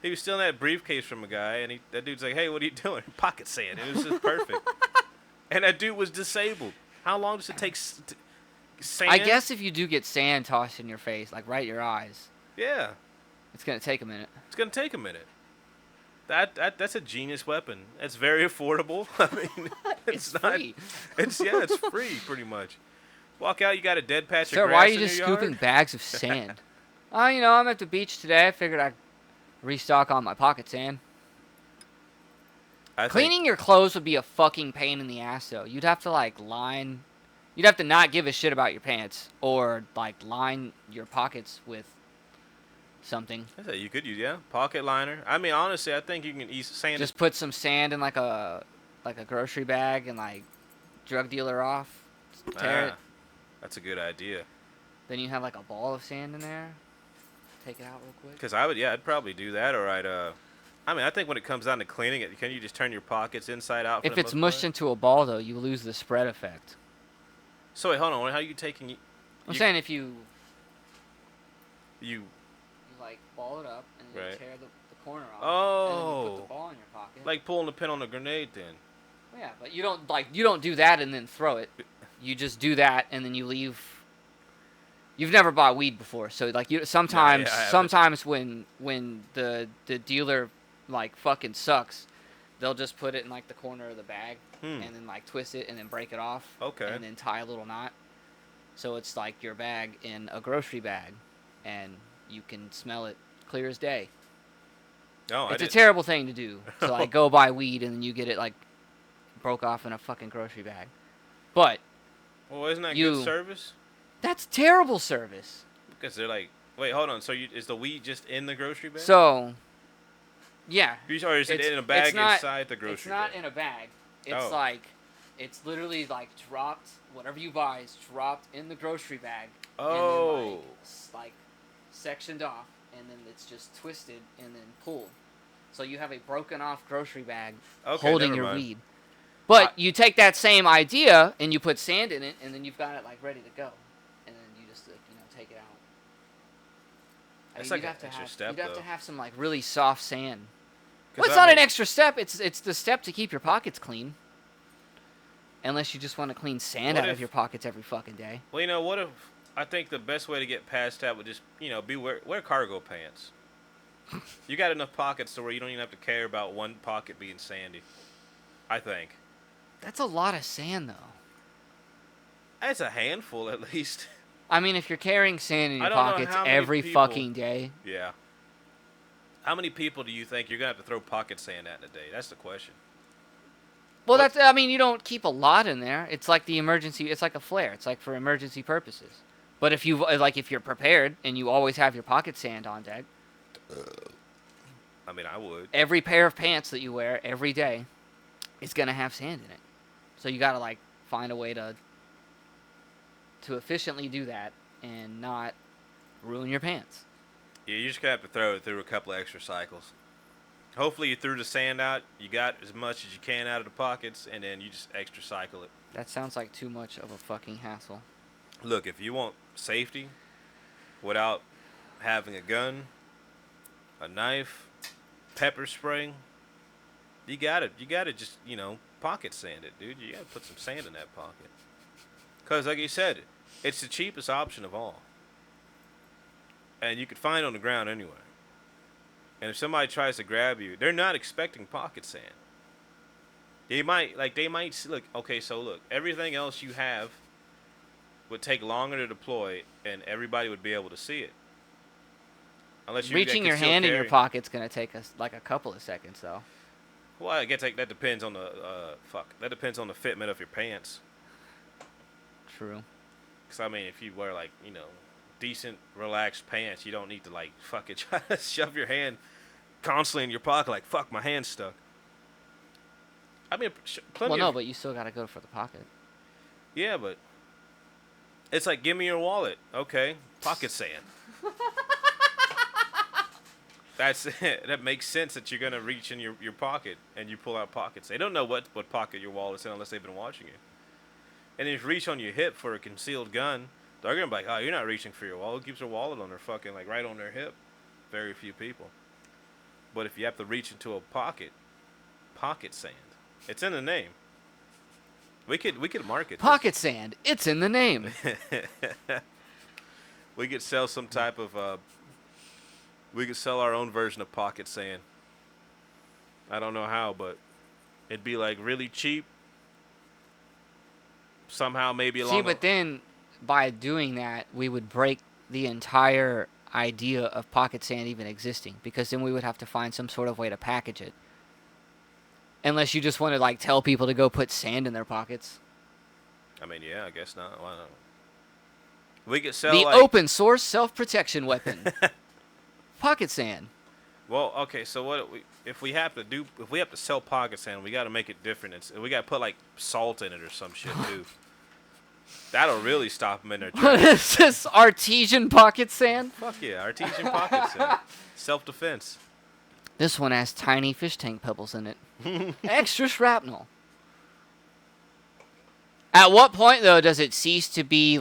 Speaker 1: He was stealing that briefcase from a guy, and that dude's like, hey, what are you doing? Pocket sand. It was just perfect. And that dude was disabled. How long does it take sand?
Speaker 2: I guess if you do get sand tossed in your face, like right your eyes,
Speaker 1: Yeah.
Speaker 2: it's going to take a minute.
Speaker 1: It's going to take a minute. That's a genius weapon. It's very affordable. I mean,
Speaker 2: It's
Speaker 1: not
Speaker 2: free.
Speaker 1: It's free pretty much. Walk out, you got a dead patch
Speaker 2: Sir,
Speaker 1: of grass
Speaker 2: why are you
Speaker 1: in
Speaker 2: just
Speaker 1: your
Speaker 2: scooping
Speaker 1: yard?
Speaker 2: bags of sand? Oh, you know, I'm at the beach today. I figured I'd restock on my pocket sand. Cleaning your clothes would be a fucking pain in the ass, though. You'd have to, like, You'd have to not give a shit about your pants. Or, like, line your pockets with something.
Speaker 1: I say you could use, pocket liner. I mean, honestly, I think you can use sand.
Speaker 2: Just put some sand in, like a grocery bag and, like, drug dealer off. Tear it.
Speaker 1: That's a good idea.
Speaker 2: Then you have, like, a ball of sand in there. Take it out real quick.
Speaker 1: Because I'd probably do that, or I think when it comes down to cleaning it, can you just turn your pockets inside out?
Speaker 2: If it's mushed into a ball, though, you lose the spread effect.
Speaker 1: So wait, hold on. How are you taking?
Speaker 2: I'm saying if you
Speaker 1: You
Speaker 2: like ball it up and then
Speaker 1: Right.
Speaker 2: you tear the corner off.
Speaker 1: Oh.
Speaker 2: And then you put the ball in your pocket.
Speaker 1: like pulling the pin on a grenade then.
Speaker 2: Yeah, but you don't do that and then throw it. You just do that and then you leave. You've never bought weed before, so like sometimes
Speaker 1: I haven't.
Speaker 2: sometimes when the dealer like fucking sucks, they'll just put it in like the corner of the bag and then like twist it and then break it off.
Speaker 1: Okay.
Speaker 2: And then tie a little knot. So it's like your bag in a grocery bag, and you can smell it clear as day.
Speaker 1: No,
Speaker 2: It's a terrible thing to do. To like go buy weed and then you get it like broke off in a fucking grocery bag. But
Speaker 1: Well, isn't that
Speaker 2: you-
Speaker 1: good service?
Speaker 2: that's terrible service.
Speaker 1: Because they're like, wait, hold on. So is the weed just in the grocery bag?
Speaker 2: So, yeah.
Speaker 1: Or is it in a bag
Speaker 2: it's not-
Speaker 1: inside the grocery
Speaker 2: It's not
Speaker 1: bag?
Speaker 2: in a bag. It's
Speaker 1: Oh.
Speaker 2: like, it's literally like dropped, whatever you buy is dropped in the grocery bag.
Speaker 1: Oh.
Speaker 2: And then like sectioned off, and then it's just twisted and then pulled. So you have a broken off grocery bag
Speaker 1: Okay,
Speaker 2: holding
Speaker 1: never
Speaker 2: your
Speaker 1: mind.
Speaker 2: weed. But you take that same idea and you put sand in it, and then you've got it like ready to go. And then you just take it out.
Speaker 1: That's
Speaker 2: You'd
Speaker 1: like an
Speaker 2: have to
Speaker 1: extra
Speaker 2: have,
Speaker 1: step,
Speaker 2: You'd have
Speaker 1: though.
Speaker 2: to have some like really soft sand.
Speaker 1: 'Cause
Speaker 2: Well, it's
Speaker 1: I
Speaker 2: not an
Speaker 1: mean-
Speaker 2: extra step. It's the step to keep your pockets clean. Unless you just want to clean sand
Speaker 1: What
Speaker 2: out
Speaker 1: if-
Speaker 2: of your pockets every fucking day.
Speaker 1: Well, what if I think the best way to get past that would just, wear cargo pants. You got enough pockets to where you don't even have to care about one pocket being sandy. I think.
Speaker 2: That's a lot of sand, though.
Speaker 1: That's a handful, at least.
Speaker 2: I mean, if you're carrying sand in
Speaker 1: I
Speaker 2: your
Speaker 1: don't know
Speaker 2: pockets
Speaker 1: how many
Speaker 2: every
Speaker 1: people-
Speaker 2: fucking day,
Speaker 1: Yeah. How many people do you think you're going to have to throw pocket sand at in a day? That's the question.
Speaker 2: well,
Speaker 1: What-
Speaker 2: I mean, you don't keep a lot in there. It's like the emergency. It's like a flare. It's like for emergency purposes. But if you're prepared and you always have your pocket sand on deck,
Speaker 1: I mean, I would.
Speaker 2: every pair of pants that you wear every day is gonna have sand in it. So you gotta like find a way to efficiently do that and not ruin your pants.
Speaker 1: Yeah, you just going to have to throw it through a couple of extra cycles. Hopefully you threw the sand out, you got as much as you can out of the pockets, and then you just extra cycle it.
Speaker 2: That sounds like too much of a fucking hassle.
Speaker 1: Look, if you want safety without having a gun, a knife, pepper spray, you gotta just, pocket sand it, dude. You gotta put some sand in that pocket. Because, like you said, it's the cheapest option of all. And you could find it on the ground anywhere. And if somebody tries to grab you, they're not expecting pocket sand. They might, look, everything else you have would take longer to deploy, and everybody would be able to see it. Unless you
Speaker 2: Reaching your hand in your pocket's gonna take us like a couple of seconds, though.
Speaker 1: Well, I guess that depends on that depends on the fitment of your pants.
Speaker 2: True.
Speaker 1: Because, I mean, if you wear, decent, relaxed pants, you don't need to, fucking try to shove your hand constantly in your pocket like, fuck, my hand's stuck. I mean, plenty
Speaker 2: Well, no,
Speaker 1: of...
Speaker 2: but you still gotta go for the pocket.
Speaker 1: Yeah, but... It's like, give me your wallet. Okay. Pocket sand. That's it. That makes sense that you're going to reach in your pocket and you pull out pockets. They don't know what pocket your wallet's in unless they've been watching you. And if you reach on your hip for a concealed gun, they're going to be like, oh, you're not reaching for your wallet. Who keeps their wallet on their fucking, right on their hip? Very few people. But if you have to reach into a pocket sand. It's in the name. We could market this.
Speaker 2: Pocket sand. It's in the name.
Speaker 1: We could sell some type of we could sell our own version of pocket sand. I don't know how, but it'd be really cheap. Somehow maybe along
Speaker 2: See, but then by doing that, we would break the entire idea of pocket sand even existing, because then we would have to find some sort of way to package it. Unless you just want to tell people to go put sand in their pockets.
Speaker 1: I mean, yeah, I guess not. Why not? We could sell
Speaker 2: The open source self-protection weapon. Pocket sand.
Speaker 1: Well, okay, so if we have to sell pocket sand, we got to make it different. We got to put salt in it or some shit too. That'll really stop them in their
Speaker 2: What
Speaker 1: tracks.
Speaker 2: is this? Artesian pocket sand?
Speaker 1: Fuck yeah, artesian pocket sand. Self-defense.
Speaker 2: This one has tiny fish tank pebbles in it. Extra shrapnel. At what point, though, does it cease to be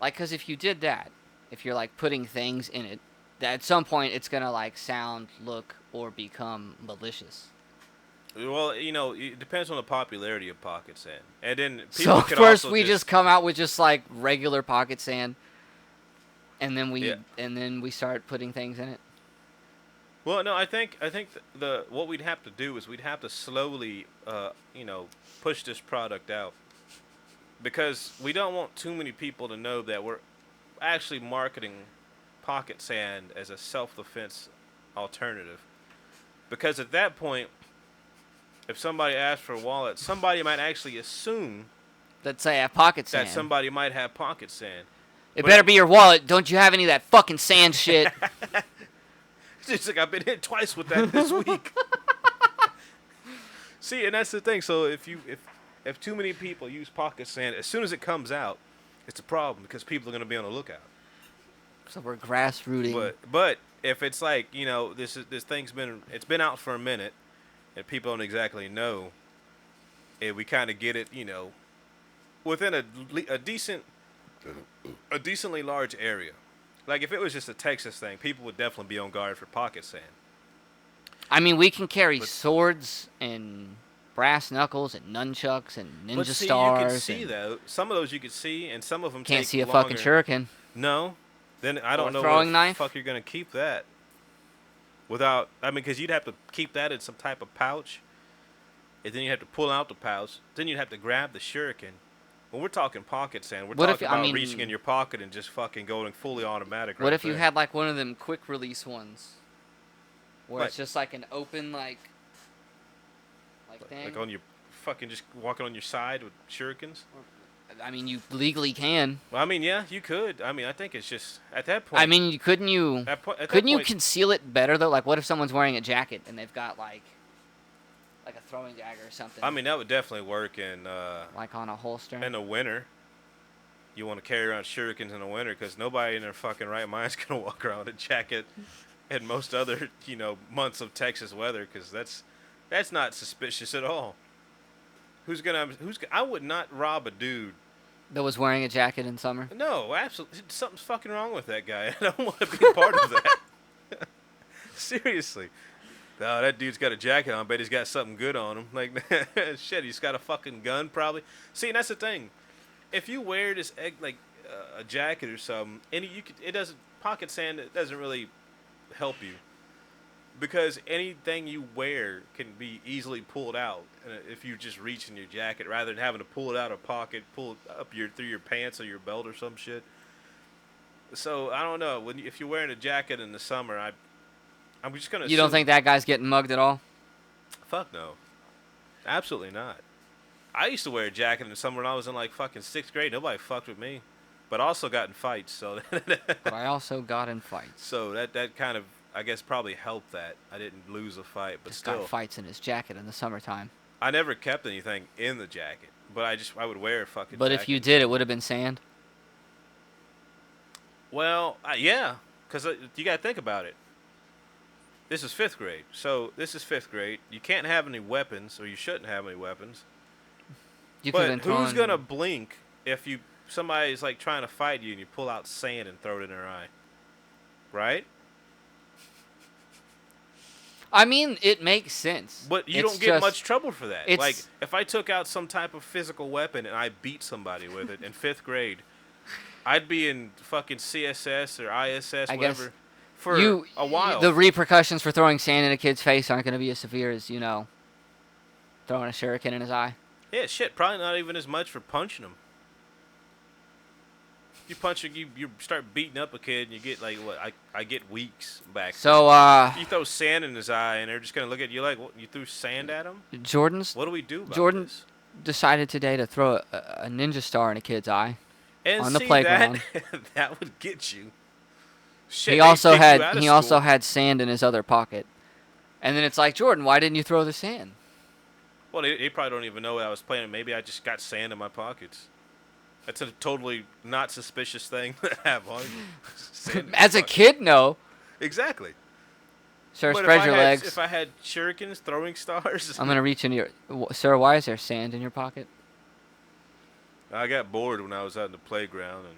Speaker 2: because if you did that, if you're putting things in it, that at some point it's gonna sound, look, or become malicious.
Speaker 1: Well, it depends on the popularity of pocket sand, and then people
Speaker 2: So
Speaker 1: could
Speaker 2: first
Speaker 1: also
Speaker 2: we just come out with just regular pocket sand, and then we start putting things in it.
Speaker 1: Well, no, I think what we'd have to do is we'd have to slowly, push this product out, because we don't want too many people to know that we're actually marketing pocket sand as a self-defense alternative. Because at that point, if somebody asks for a wallet, somebody might actually assume
Speaker 2: Let's say I have pocket sand.
Speaker 1: that somebody might have pocket sand.
Speaker 2: It
Speaker 1: But
Speaker 2: better be your wallet. Don't you have any of that fucking sand shit?
Speaker 1: It's like I've been hit twice with that this week. See, and that's the thing. So if too many people use pocket sand, as soon as it comes out, it's a problem because people are going to be on the lookout.
Speaker 2: So we're grassrooting.
Speaker 1: But if it's this thing's been out for a minute, and people don't exactly know, and we kind of get it, within a decently large area. Like if it was just a Texas thing, people would definitely be on guard for pocket sand.
Speaker 2: I mean, we can carry swords and brass knuckles and nunchucks and ninja
Speaker 1: But see,
Speaker 2: stars.
Speaker 1: you can see
Speaker 2: and
Speaker 1: though. Some of those you can see, and some of them
Speaker 2: can't
Speaker 1: take
Speaker 2: see a
Speaker 1: longer.
Speaker 2: fucking shuriken.
Speaker 1: No, then I
Speaker 2: Or
Speaker 1: don't
Speaker 2: a
Speaker 1: know
Speaker 2: throwing
Speaker 1: where the
Speaker 2: knife?
Speaker 1: fuck you're gonna keep that. Without, I mean, because you'd have to keep that in some type of pouch, and then you have to pull out the pouch. Then you'd have to grab the shuriken. When we're talking pocket sand, we're
Speaker 2: What if
Speaker 1: talking
Speaker 2: I
Speaker 1: about
Speaker 2: mean-
Speaker 1: reaching in your pocket and just fucking going fully automatic.
Speaker 2: What
Speaker 1: right
Speaker 2: if you
Speaker 1: there.
Speaker 2: had like one of them quick release ones, where it's
Speaker 1: Like-
Speaker 2: just like an open like thing?
Speaker 1: like on your fucking just walking on your side with shurikens?
Speaker 2: I mean, you legally can.
Speaker 1: Well, I mean, yeah, you could. I mean, I think it's just at that point.
Speaker 2: I mean, couldn't you?
Speaker 1: at that
Speaker 2: Couldn't you
Speaker 1: point-
Speaker 2: conceal it better though? Like, what if someone's wearing a jacket and they've got like a throwing dagger or something?
Speaker 1: I mean, that would definitely work in
Speaker 2: like on a holster.
Speaker 1: the winter. You want to carry around shurikens in the winter because nobody in their fucking right mind is gonna walk around with a jacket in most other months of Texas weather because that's not suspicious at all. I would not rob a dude.
Speaker 2: That was wearing a jacket in summer.
Speaker 1: No, absolutely. Something's fucking wrong with that guy. I don't want to be a part of that. Seriously. Oh, that dude's got a jacket on. I bet he's got something good on him. Like, shit, he's got a fucking gun probably. See, and that's the thing. If you wear this, a jacket or something, pocket sand, it doesn't really help you. Because anything you wear can be easily pulled out if you just reach in your jacket rather than having to pull it out of pocket, pull it up through your pants or your belt or some shit. So I don't know. If you're wearing a jacket in the summer, I'm just gonna.
Speaker 2: You don't think that guy's getting mugged at all?
Speaker 1: Fuck no, absolutely not. I used to wear a jacket in the summer when I was in like fucking 6th grade. Nobody fucked with me, but I also got in fights. So
Speaker 2: But I also got in fights.
Speaker 1: so that kind of. I guess probably helped that I didn't lose a fight, but
Speaker 2: This
Speaker 1: still,
Speaker 2: guy fights in his jacket in the summertime.
Speaker 1: I never kept anything in the jacket, but I would wear a fucking.
Speaker 2: But
Speaker 1: jacket.
Speaker 2: if you did, it would have been sand.
Speaker 1: Well, yeah, because you got to think about it. This is 5th grade, so this is 5th grade. You can't have any weapons, or you shouldn't have any weapons.
Speaker 2: You could have
Speaker 1: But
Speaker 2: been
Speaker 1: who's
Speaker 2: throwing-
Speaker 1: gonna blink if somebody's like trying to fight you and you pull out sand and throw it in their eye, right?
Speaker 2: I mean, it makes sense.
Speaker 1: But you
Speaker 2: It's
Speaker 1: don't get
Speaker 2: just-
Speaker 1: much trouble for that.
Speaker 2: it's-
Speaker 1: Like, if I took out some type of physical weapon and I beat somebody with it in 5th grade, I'd be in fucking CSS or ISS,
Speaker 2: I guess
Speaker 1: whatever, for a while.
Speaker 2: The repercussions for throwing sand in a kid's face aren't going to be as severe as, throwing a shuriken in his eye.
Speaker 1: Yeah, shit, probably not even as much for punching them. You punch you start beating up a kid and you get like what? I get weeks back.
Speaker 2: So,
Speaker 1: You throw sand in his eye and they're just gonna look at you like, what, you threw sand at him?
Speaker 2: Jordan's
Speaker 1: What do we do about
Speaker 2: Jordan
Speaker 1: this?
Speaker 2: decided today to throw a ninja star in a kid's eye.
Speaker 1: And
Speaker 2: on the
Speaker 1: see,
Speaker 2: playground.
Speaker 1: that would get you. Shit,
Speaker 2: He
Speaker 1: they'd
Speaker 2: also
Speaker 1: kick you
Speaker 2: had
Speaker 1: out of
Speaker 2: he also
Speaker 1: school.
Speaker 2: had sand in his other pocket. And then it's like, Jordan, why didn't you throw the sand?
Speaker 1: Well, they probably don't even know what I was playing. Maybe I just got sand in my pockets. That's a totally not suspicious thing to have on you. Sand in
Speaker 2: As
Speaker 1: your
Speaker 2: a
Speaker 1: pocket.
Speaker 2: kid, no.
Speaker 1: Exactly.
Speaker 2: Sir,
Speaker 1: But
Speaker 2: spread your legs.
Speaker 1: If I had shurikens, throwing stars,
Speaker 2: I'm gonna reach into your. Sir, why is there sand in your pocket?
Speaker 1: I got bored when I was out in the playground, and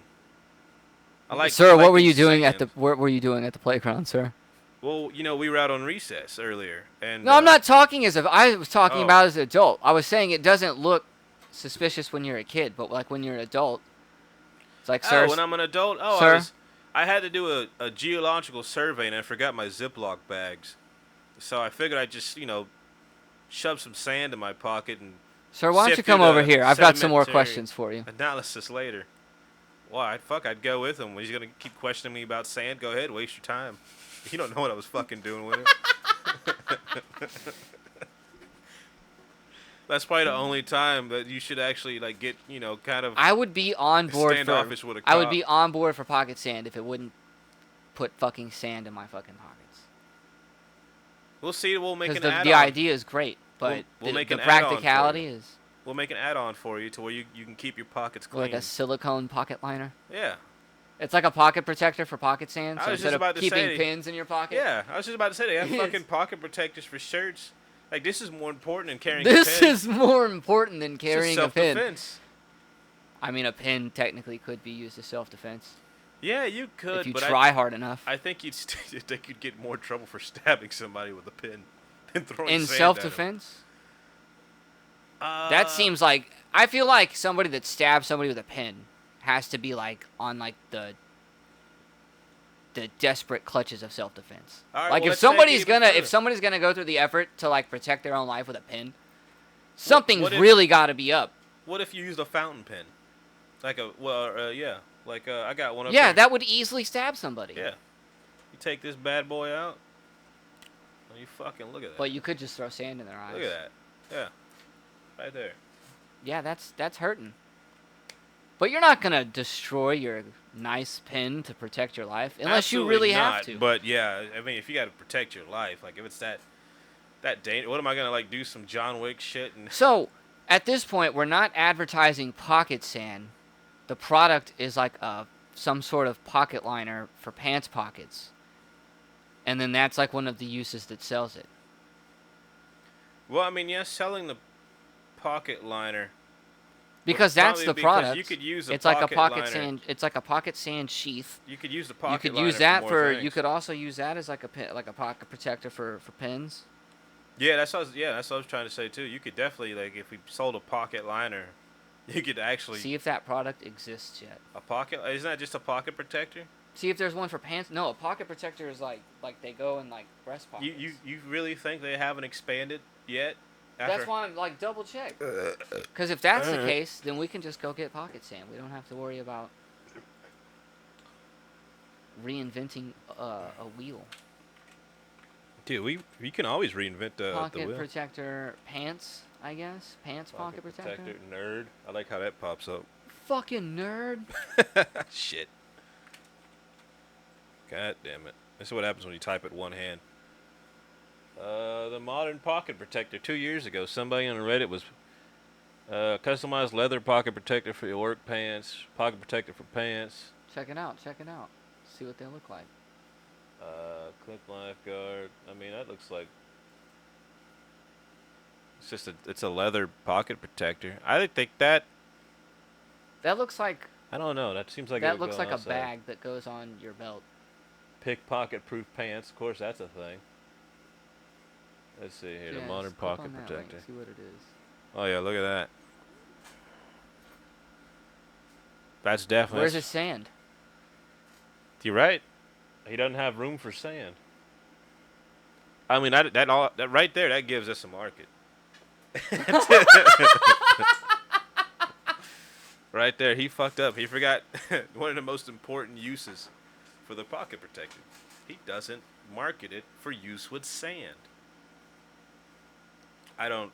Speaker 1: I like.
Speaker 2: Sir,
Speaker 1: I like
Speaker 2: what were you
Speaker 1: these
Speaker 2: doing at the?
Speaker 1: sand.
Speaker 2: What were you doing at the playground, sir?
Speaker 1: Well, we were out on recess earlier, and
Speaker 2: No, I'm not talking as if I was talking
Speaker 1: Oh.
Speaker 2: about as an adult. I was saying it doesn't look suspicious when you're a kid, but like when you're an adult, it's like, sir.
Speaker 1: Oh, when I'm an adult,
Speaker 2: Sir?
Speaker 1: I had to do a geological survey, and I forgot my Ziploc bags, so I figured I'd just shove some sand in my pocket and
Speaker 2: Sir, why don't you
Speaker 1: sift
Speaker 2: come
Speaker 1: through
Speaker 2: over
Speaker 1: the
Speaker 2: here? I've got some more
Speaker 1: sedimentary
Speaker 2: questions for you.
Speaker 1: analysis later. Why? I'd go with him. He's gonna keep questioning me about sand. Go ahead, waste your time. You don't know what I was fucking doing with it. That's probably the only time that you should actually get kind of.
Speaker 2: I would be on board
Speaker 1: Standoffish
Speaker 2: for.
Speaker 1: with a
Speaker 2: I would
Speaker 1: cop.
Speaker 2: be on board for pocket sand if it wouldn't put fucking sand in my fucking pockets.
Speaker 1: We'll see. We'll make
Speaker 2: Because
Speaker 1: an add-on.
Speaker 2: the idea is great, but
Speaker 1: we'll make
Speaker 2: the
Speaker 1: an add-on for
Speaker 2: practicality
Speaker 1: you.
Speaker 2: is
Speaker 1: We'll make an add-on for you to where you can keep your pockets clean.
Speaker 2: like a silicone pocket liner.
Speaker 1: Yeah.
Speaker 2: It's like a pocket protector for pocket sand.
Speaker 1: I
Speaker 2: So
Speaker 1: was just
Speaker 2: instead
Speaker 1: about
Speaker 2: of
Speaker 1: to
Speaker 2: keeping
Speaker 1: say-
Speaker 2: pins in your pocket.
Speaker 1: Yeah, I was just about to say they have
Speaker 2: Yes.
Speaker 1: fucking pocket protectors for shirts. Like, this is more important than carrying
Speaker 2: This
Speaker 1: a pin.
Speaker 2: is more important than
Speaker 1: It's
Speaker 2: carrying
Speaker 1: just
Speaker 2: a pin.
Speaker 1: self-defense.
Speaker 2: I mean, a pin technically could be used as self-defense
Speaker 1: Yeah, you could,
Speaker 2: if you
Speaker 1: but
Speaker 2: try hard enough.
Speaker 1: I think think you'd get more trouble for stabbing somebody with a pin than throwing
Speaker 2: In
Speaker 1: sand at 'em.
Speaker 2: self-defense, That seems like I feel like somebody that stabs somebody with a pin has to be like on like the desperate clutches of self-defense.
Speaker 1: All right,
Speaker 2: Like
Speaker 1: well,
Speaker 2: if
Speaker 1: let's take it
Speaker 2: somebody's
Speaker 1: even
Speaker 2: gonna
Speaker 1: further.
Speaker 2: go through the effort to like protect their own life with a pin, something's
Speaker 1: what if-
Speaker 2: really got to be up.
Speaker 1: What if you used a fountain pen? Like yeah. Like, I got one up
Speaker 2: Yeah,
Speaker 1: here.
Speaker 2: that would easily stab somebody.
Speaker 1: Yeah. You take this bad boy out, and you fucking look at that.
Speaker 2: But you could just throw sand in their eyes.
Speaker 1: Look at that. Yeah. Right there.
Speaker 2: Yeah, that's hurting. But you're not gonna destroy your nice pin to protect your life unless
Speaker 1: Absolutely
Speaker 2: you really
Speaker 1: not,
Speaker 2: have to.
Speaker 1: But yeah, I mean, if you got to protect your life, like if it's that dangerous, what am I gonna like do some John Wick shit and?
Speaker 2: So, at this point, we're not advertising pocket sand. The product is like some sort of pocket liner for pants pockets. And then that's like one of the uses that sells it.
Speaker 1: Well, I mean, yes, selling the pocket liner.
Speaker 2: Because
Speaker 1: Well,
Speaker 2: that's the
Speaker 1: probably because
Speaker 2: product.
Speaker 1: you could use a
Speaker 2: it's like a
Speaker 1: pocket
Speaker 2: pocket
Speaker 1: liner.
Speaker 2: sand. It's like a pocket sand sheath.
Speaker 1: You could use the pocket.
Speaker 2: You could
Speaker 1: liner
Speaker 2: use that
Speaker 1: more
Speaker 2: for.
Speaker 1: things.
Speaker 2: You could also use that as like a pocket protector for pins.
Speaker 1: Yeah, that's what I was trying to say too. You could definitely like if we sold a pocket liner, you could actually
Speaker 2: See if that product exists yet.
Speaker 1: a pocket. Isn't that just a pocket protector?
Speaker 2: See if there's one for pants. No, a pocket protector is like they go in like breast pockets.
Speaker 1: You really think they haven't expanded yet?
Speaker 2: That's why I'm like double check. Because if that's the case, then we can just go get pocket sand. We don't have to worry about reinventing a wheel.
Speaker 1: Dude, we can always reinvent the
Speaker 2: Pocket
Speaker 1: wheel.
Speaker 2: protector pants, I guess. Pants pocket protector.
Speaker 1: Nerd. I like how that pops up.
Speaker 2: Fucking nerd.
Speaker 1: Shit. God damn it. This is what happens when you type it one hand. The modern pocket protector. 2 years ago, somebody on Reddit was customized leather pocket protector for your work pants, pocket protector for pants.
Speaker 2: Check it out. Check it out. See what they look like.
Speaker 1: Clip lifeguard. I mean, that looks like it's a leather pocket protector. I think that
Speaker 2: That looks like
Speaker 1: I don't know. That seems like it
Speaker 2: that
Speaker 1: would
Speaker 2: looks
Speaker 1: go
Speaker 2: like
Speaker 1: outside.
Speaker 2: a bag that goes on your belt.
Speaker 1: Pickpocket proof pants. Of course, that's a thing. Let's see here. The
Speaker 2: Yeah,
Speaker 1: modern
Speaker 2: just click
Speaker 1: pocket
Speaker 2: on that link,
Speaker 1: protector.
Speaker 2: see what it is.
Speaker 1: Oh yeah, look at that. That's definitely.
Speaker 2: Where's his sand?
Speaker 1: You're right. He doesn't have room for sand. I mean, that right there, that gives us a market. Right there, he fucked up. He forgot one of the most important uses for the pocket protector. He doesn't market it for use with sand. I don't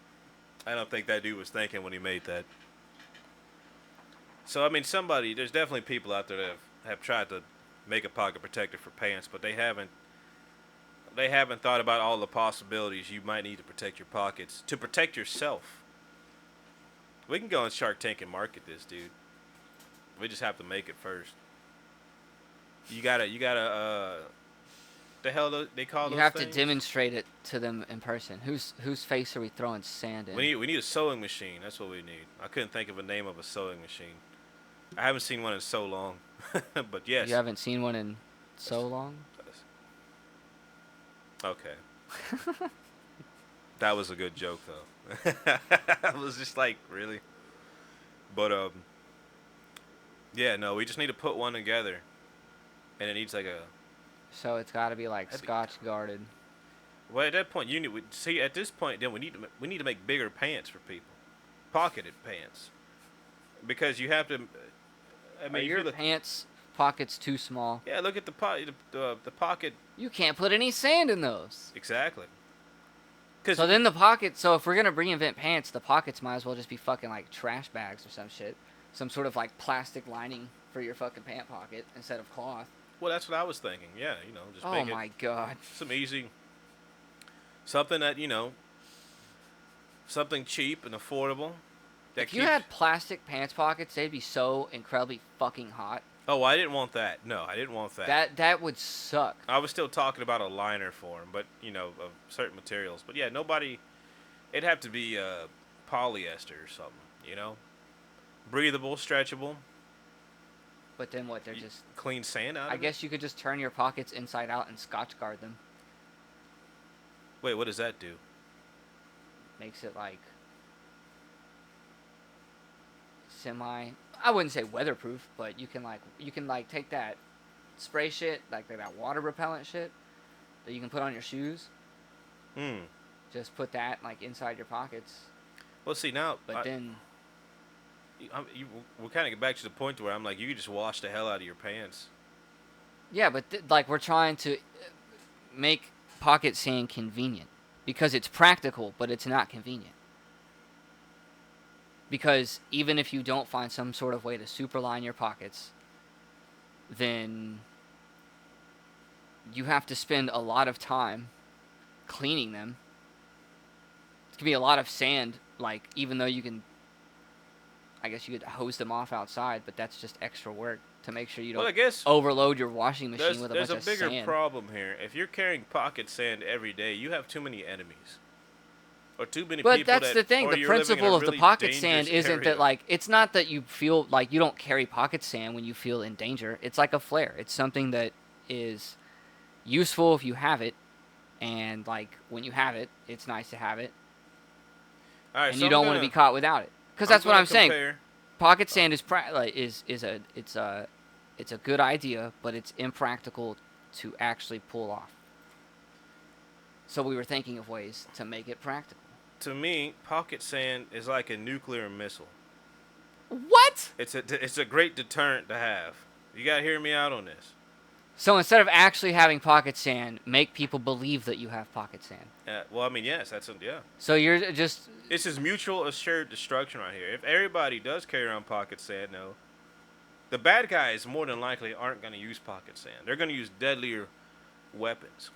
Speaker 1: think that dude was thinking when he made that. So I mean, there's definitely people out there that have tried to make a pocket protector for pants, but they haven't thought about all the possibilities you might need to protect your pockets, to protect yourself. We can go on Shark Tank and market this, dude. We just have to make it first. You gotta the hell they call
Speaker 2: You
Speaker 1: those
Speaker 2: have
Speaker 1: things?
Speaker 2: to demonstrate it to them in person. Whose face are we throwing sand in?
Speaker 1: We need a sewing machine. That's what we need. I couldn't think of a name of a sewing machine. I haven't seen one in so long. But yes.
Speaker 2: You haven't seen one in so long?
Speaker 1: Okay. That was a good joke though. I was just like, really? But yeah, no, we just need to put one together. And it needs like a
Speaker 2: So it's got to be like
Speaker 1: That'd be-
Speaker 2: Scotch guarded.
Speaker 1: well, at that point, see. At this point, then we need to make bigger pants for people, pocketed pants, because you have to. I
Speaker 2: Are
Speaker 1: mean, if
Speaker 2: your
Speaker 1: you look,
Speaker 2: pants pockets too small?
Speaker 1: yeah, look at the pocket.
Speaker 2: You can't put any sand in those.
Speaker 1: Exactly.
Speaker 2: So then the pockets. So if we're gonna reinvent pants, the pockets might as well just be fucking like trash bags or some shit, some sort of like plastic lining for your fucking pant pocket instead of cloth.
Speaker 1: Well, that's what I was thinking. Yeah, just
Speaker 2: Oh
Speaker 1: make
Speaker 2: my
Speaker 1: it
Speaker 2: god.
Speaker 1: some easy, something that something cheap and affordable. That
Speaker 2: If you had plastic pants pockets, they'd be so incredibly fucking hot.
Speaker 1: Oh, I didn't want that. No, I didn't want that.
Speaker 2: That would suck.
Speaker 1: I was still talking about a liner for them, but of certain materials. But yeah, it'd have to be polyester or something. Breathable, stretchable.
Speaker 2: But then what? They're just.
Speaker 1: Clean sand out of
Speaker 2: I
Speaker 1: it?
Speaker 2: guess you could just turn your pockets inside out and Scotch guard them.
Speaker 1: Wait, what does that do?
Speaker 2: Makes it like semi. I wouldn't say weatherproof, but you can take that spray shit, like that water repellent shit that you can put on your shoes. Just put that like inside your pockets.
Speaker 1: Well, see now,
Speaker 2: But then
Speaker 1: we're kind of get back to the point where I'm like, you could just wash the hell out of your pants.
Speaker 2: yeah, but like we're trying to make pocket sand convenient because it's practical, but it's not convenient. Because even if you don't find some sort of way to superline your pockets, then you have to spend a lot of time cleaning them. It could be a lot of sand, like, even though you can, I guess you could hose them off outside, but that's just extra work to make sure you don't overload your washing machine with a bunch of sand.
Speaker 1: There's a bigger problem here. If you're carrying pocket sand every day, you have too many enemies. Or too many people.
Speaker 2: But that's the thing. The principle of the pocket sand isn't that, like, it's not that you feel like you don't carry pocket sand when you feel in danger. It's like a flare. It's something that is useful if you have it, and like when you have it, it's nice to have it.
Speaker 1: All right,
Speaker 2: and you don't want to be caught without it. Because that's what I'm saying. Pocket sand is it's a good idea, but it's impractical to actually pull off. So we were thinking of ways to make it practical.
Speaker 1: To me, pocket sand is like a nuclear missile.
Speaker 2: What?
Speaker 1: It's a great deterrent to have. You gotta hear me out on this.
Speaker 2: So instead of actually having pocket sand, make people believe that you have pocket sand.
Speaker 1: Well, I mean, yes, yeah.
Speaker 2: So you're just...
Speaker 1: This is mutual assured destruction right here. If everybody does carry around pocket sand, no. The bad guys more than likely aren't going to use pocket sand. They're going to use deadlier weapons.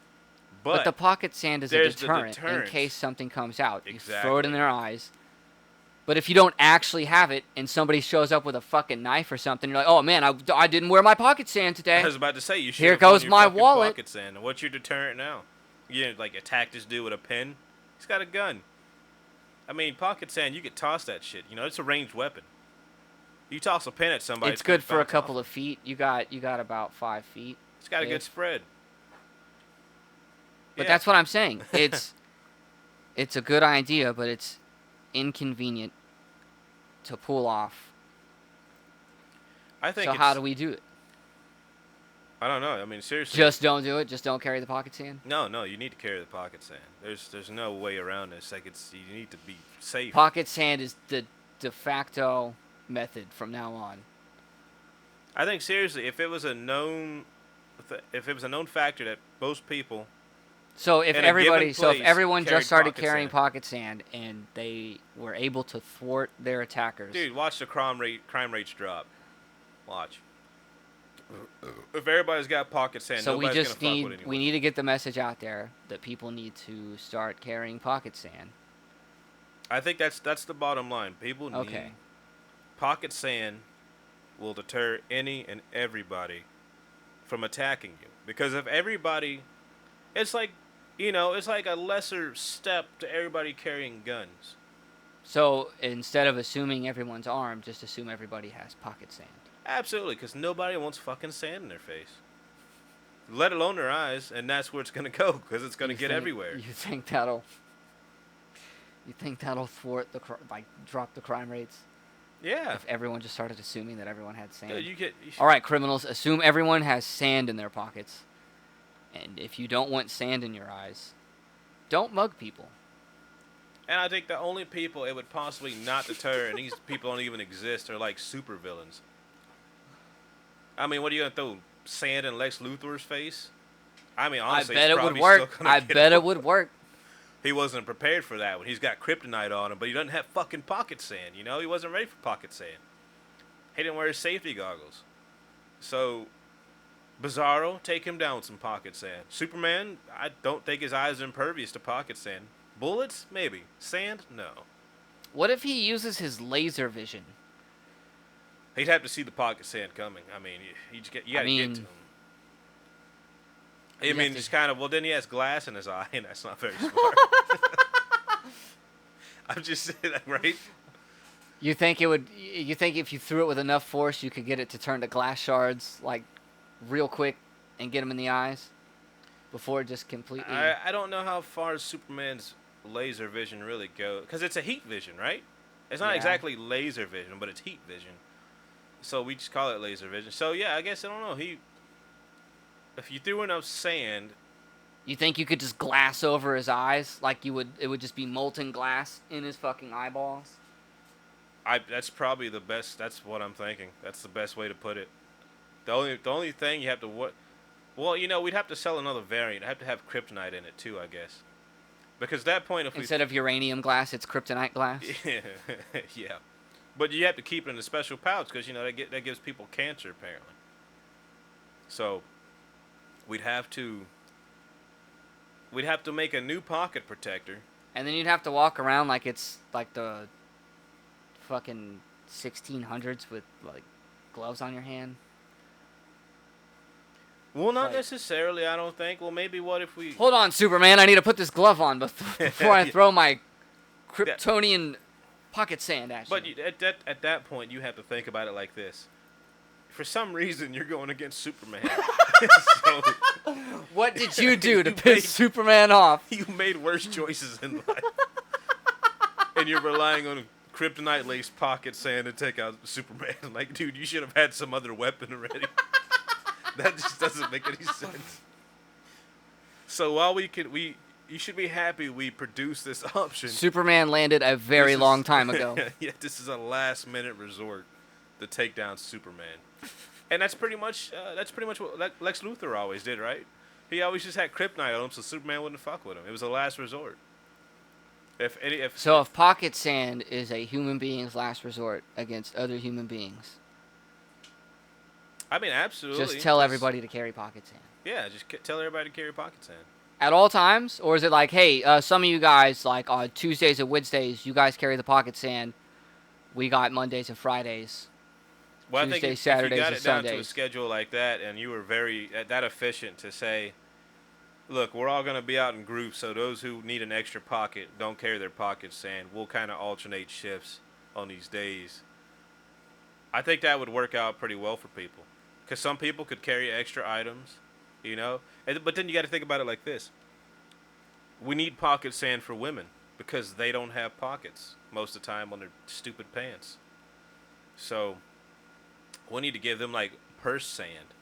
Speaker 2: But the pocket sand is a deterrent in case something comes out.
Speaker 1: Exactly.
Speaker 2: You throw it in their eyes. But if you don't actually have it and somebody shows up with a fucking knife or something, you're like, oh man, I didn't wear my pocket sand today.
Speaker 1: I was about to say, you should
Speaker 2: Here
Speaker 1: have
Speaker 2: goes
Speaker 1: your
Speaker 2: my
Speaker 1: fucking
Speaker 2: wallet.
Speaker 1: Pocket sand. What's your deterrent now? You know, like attack this dude with a pen? He's got a gun. I mean, pocket sand, you could toss that shit. You know, it's a ranged weapon. You toss a pen at somebody.
Speaker 2: It's good for a couple of feet. You got about 5 feet.
Speaker 1: It's got a good spread.
Speaker 2: But that's what I'm saying. It's a good idea, but it's inconvenient to pull off.
Speaker 1: I think.
Speaker 2: So how do we do it?
Speaker 1: I don't know. I mean, seriously.
Speaker 2: Just don't do it. Just don't carry the pocket sand.
Speaker 1: No. You need to carry the pocket sand. There's no way around this. Like you need to be safe.
Speaker 2: Pocket sand is the de facto method from now on.
Speaker 1: I think seriously, if it was a known factor that most people.
Speaker 2: So if everyone just started carrying
Speaker 1: sand.
Speaker 2: pocket sand and they were able to thwart their attackers.
Speaker 1: Dude, watch the crime rates drop. Watch. If everybody's got pocket sand,
Speaker 2: so
Speaker 1: nobody's gonna fuck with anyone.
Speaker 2: we need to get the message out there that people need to start carrying pocket sand.
Speaker 1: I think that's the bottom line. People need pocket sand will deter any and everybody from attacking you. Because if everybody, it's like a lesser step to everybody carrying guns.
Speaker 2: So instead of assuming everyone's armed, just assume everybody has pocket sand.
Speaker 1: Absolutely, because nobody wants fucking sand in their face. Let alone their eyes, and that's where it's going to go, because it's going to get everywhere.
Speaker 2: You think that'll thwart drop the crime rates?
Speaker 1: Yeah.
Speaker 2: If everyone just started assuming that everyone had sand.
Speaker 1: Yeah,
Speaker 2: all right, criminals, assume everyone has sand in their pockets. And if you don't want sand in your eyes, don't mug people.
Speaker 1: And I think the only people it would possibly not deter, and these people don't even exist, are like supervillains. I mean, what are you going to throw sand in Lex Luthor's face? I mean, honestly,
Speaker 2: I bet it would work.
Speaker 1: He wasn't prepared for that when he's got kryptonite on him, but he doesn't have fucking pocket sand, you know? He wasn't ready for pocket sand. He didn't wear his safety goggles. So, Bizarro, take him down with some pocket sand. Superman, I don't think his eyes are impervious to pocket sand. Bullets? Maybe. Sand? No.
Speaker 2: What if he uses his laser vision?
Speaker 1: He'd have to see the pocket sand coming. I mean, you gotta get to him. I mean, just kind of, well, then he has glass in his eye, and that's not very smart. I'm just saying that, right?
Speaker 2: You think if you threw it with enough force, you could get it to turn to glass shards, like, real quick, and get him in the eyes? Before it just completely... I
Speaker 1: don't know how far Superman's laser vision really goes. Because it's a heat vision, right? It's not
Speaker 2: Yeah.
Speaker 1: exactly laser vision, but it's heat vision. So we just call it laser vision. So yeah, I guess I don't know. If you threw enough sand,
Speaker 2: You think you could just glass over his eyes? Like you would? It would just be molten glass in his fucking eyeballs?
Speaker 1: that's probably the best. That's what I'm thinking. That's the best way to put it. The only thing you have to well, we'd have to sell another variant. I'd have to have kryptonite in it too, I guess. Because at that point, if
Speaker 2: Instead of uranium glass, it's kryptonite glass?
Speaker 1: yeah, yeah, but you have to keep it in a special pouch because that gives people cancer apparently. So we'd have to make a new pocket protector.
Speaker 2: And then you'd have to walk around like it's like the fucking 1600s with like gloves on your hand.
Speaker 1: Well, not
Speaker 2: Like-
Speaker 1: necessarily, I don't think. Well, maybe what if we...
Speaker 2: Hold on, Superman. I need to put this glove on before I
Speaker 1: Yeah.
Speaker 2: throw my Kryptonian pocket sand at you.
Speaker 1: But at that point, you have to think about it like this. For some reason, you're going against Superman. So
Speaker 2: What did you do to
Speaker 1: You
Speaker 2: piss
Speaker 1: made-
Speaker 2: Superman off?
Speaker 1: you made worse choices in life. And you're relying on kryptonite-laced pocket sand to take out Superman. Like, dude, you should have had some other weapon already. That just doesn't make any sense. So while you should be happy we produced this option.
Speaker 2: Superman landed a very
Speaker 1: This is-
Speaker 2: long time ago.
Speaker 1: Yeah, this is a last-minute resort to take down Superman, and that's pretty much what Lex Luthor always did, right? He always just had kryptonite on him, so Superman wouldn't fuck with him. It was a last resort.
Speaker 2: So if pocket sand is a human being's last resort against other human beings,
Speaker 1: I mean, absolutely.
Speaker 2: just tell everybody to carry pocket sand.
Speaker 1: Yeah, just tell everybody to carry pocket sand.
Speaker 2: At all times? Or is it like, hey, some of you guys, like on Tuesdays and Wednesdays, you guys carry the pocket sand. We got Mondays and Fridays.
Speaker 1: Well,
Speaker 2: Tuesday,
Speaker 1: I think if
Speaker 2: Saturdays,
Speaker 1: you got
Speaker 2: and
Speaker 1: it down to a
Speaker 2: Sundays.
Speaker 1: schedule like that, and you were very that efficient to say, look, we're all going to be out in groups, so those who need an extra pocket don't carry their pocket sand. We'll kind of alternate shifts on these days. I think that would work out pretty well for people, because some people could carry extra items, but then you got to think about it like this. We need pocket sand for women because they don't have pockets most of the time on their stupid pants. So we need to give them like purse sand.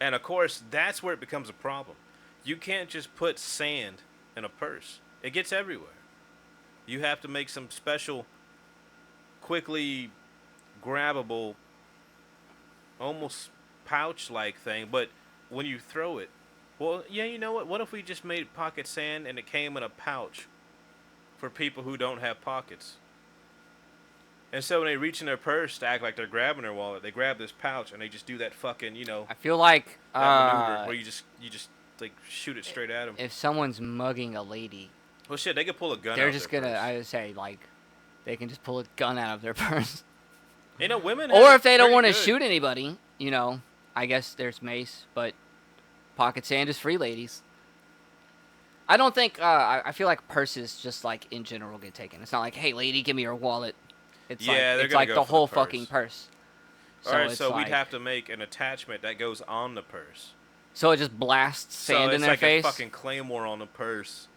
Speaker 1: And of course, that's where it becomes a problem. You can't just put sand in a purse. It gets everywhere. You have to make some special, quickly grabbable, almost pouch-like thing. But when you throw it, well, yeah, you know what? What if we just made pocket sand and it came in a pouch for people who don't have pockets? And so when they reach in their purse to act like they're grabbing their wallet, they grab this pouch and they just do that fucking,
Speaker 2: I feel like
Speaker 1: that maneuver where you just like shoot it straight at them.
Speaker 2: if someone's mugging a lady,
Speaker 1: Well, shit, they could pull a gun.
Speaker 2: they're
Speaker 1: out
Speaker 2: just
Speaker 1: their
Speaker 2: gonna,
Speaker 1: purse.
Speaker 2: I would say, like, they can just pull a gun out of their purse.
Speaker 1: Women.
Speaker 2: Or
Speaker 1: have
Speaker 2: if they don't
Speaker 1: pretty
Speaker 2: want to
Speaker 1: good.
Speaker 2: shoot anybody, I guess there's mace, but pocket sand is free, ladies. I don't think, I feel like purses just, like, in general get taken. It's not like, hey, lady, give me your wallet. It's
Speaker 1: Yeah,
Speaker 2: like,
Speaker 1: they're
Speaker 2: it's
Speaker 1: gonna
Speaker 2: like
Speaker 1: go
Speaker 2: the
Speaker 1: for the
Speaker 2: whole
Speaker 1: purse.
Speaker 2: fucking purse.
Speaker 1: All right,
Speaker 2: it's
Speaker 1: so
Speaker 2: like,
Speaker 1: we'd have to make an attachment that goes on the purse.
Speaker 2: So it just blasts
Speaker 1: So
Speaker 2: sand
Speaker 1: it's
Speaker 2: in their
Speaker 1: like
Speaker 2: face,
Speaker 1: a fucking claymore on the purse.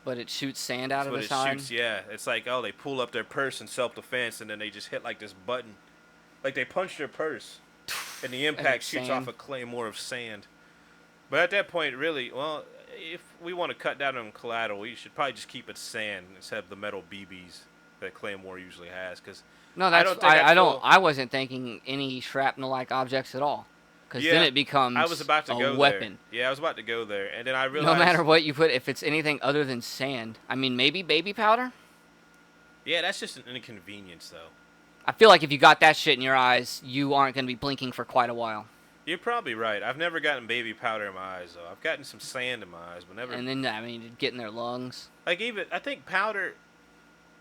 Speaker 2: but it shoots sand out
Speaker 1: That's
Speaker 2: of
Speaker 1: what
Speaker 2: the
Speaker 1: it
Speaker 2: side.
Speaker 1: shoots. Yeah, it's like they pull up their purse in self-defense, and then they just hit like this button, like they punch their purse, and the impact
Speaker 2: it's
Speaker 1: shoots
Speaker 2: sand.
Speaker 1: off a claymore of sand. But at that point, really, well, if we want to cut down on collateral, we should probably just keep it sand instead of the metal BBs that claymore usually has, because
Speaker 2: No,
Speaker 1: I
Speaker 2: that's
Speaker 1: don't think
Speaker 2: I don't.
Speaker 1: full-
Speaker 2: I wasn't thinking any shrapnel-like objects at all, because then it becomes
Speaker 1: I was about to
Speaker 2: a
Speaker 1: go
Speaker 2: weapon.
Speaker 1: there. Yeah, I was about to go there, and then I realized.
Speaker 2: No matter what you put, if it's anything other than sand, I mean, maybe baby powder.
Speaker 1: Yeah, that's just an inconvenience, though.
Speaker 2: I feel like if you got that shit in your eyes, you aren't going to be blinking for quite a while.
Speaker 1: You're probably right. I've never gotten baby powder in my eyes, though. I've gotten some sand in my eyes, but never.
Speaker 2: And then, I mean, it'd get in their lungs.
Speaker 1: Like I think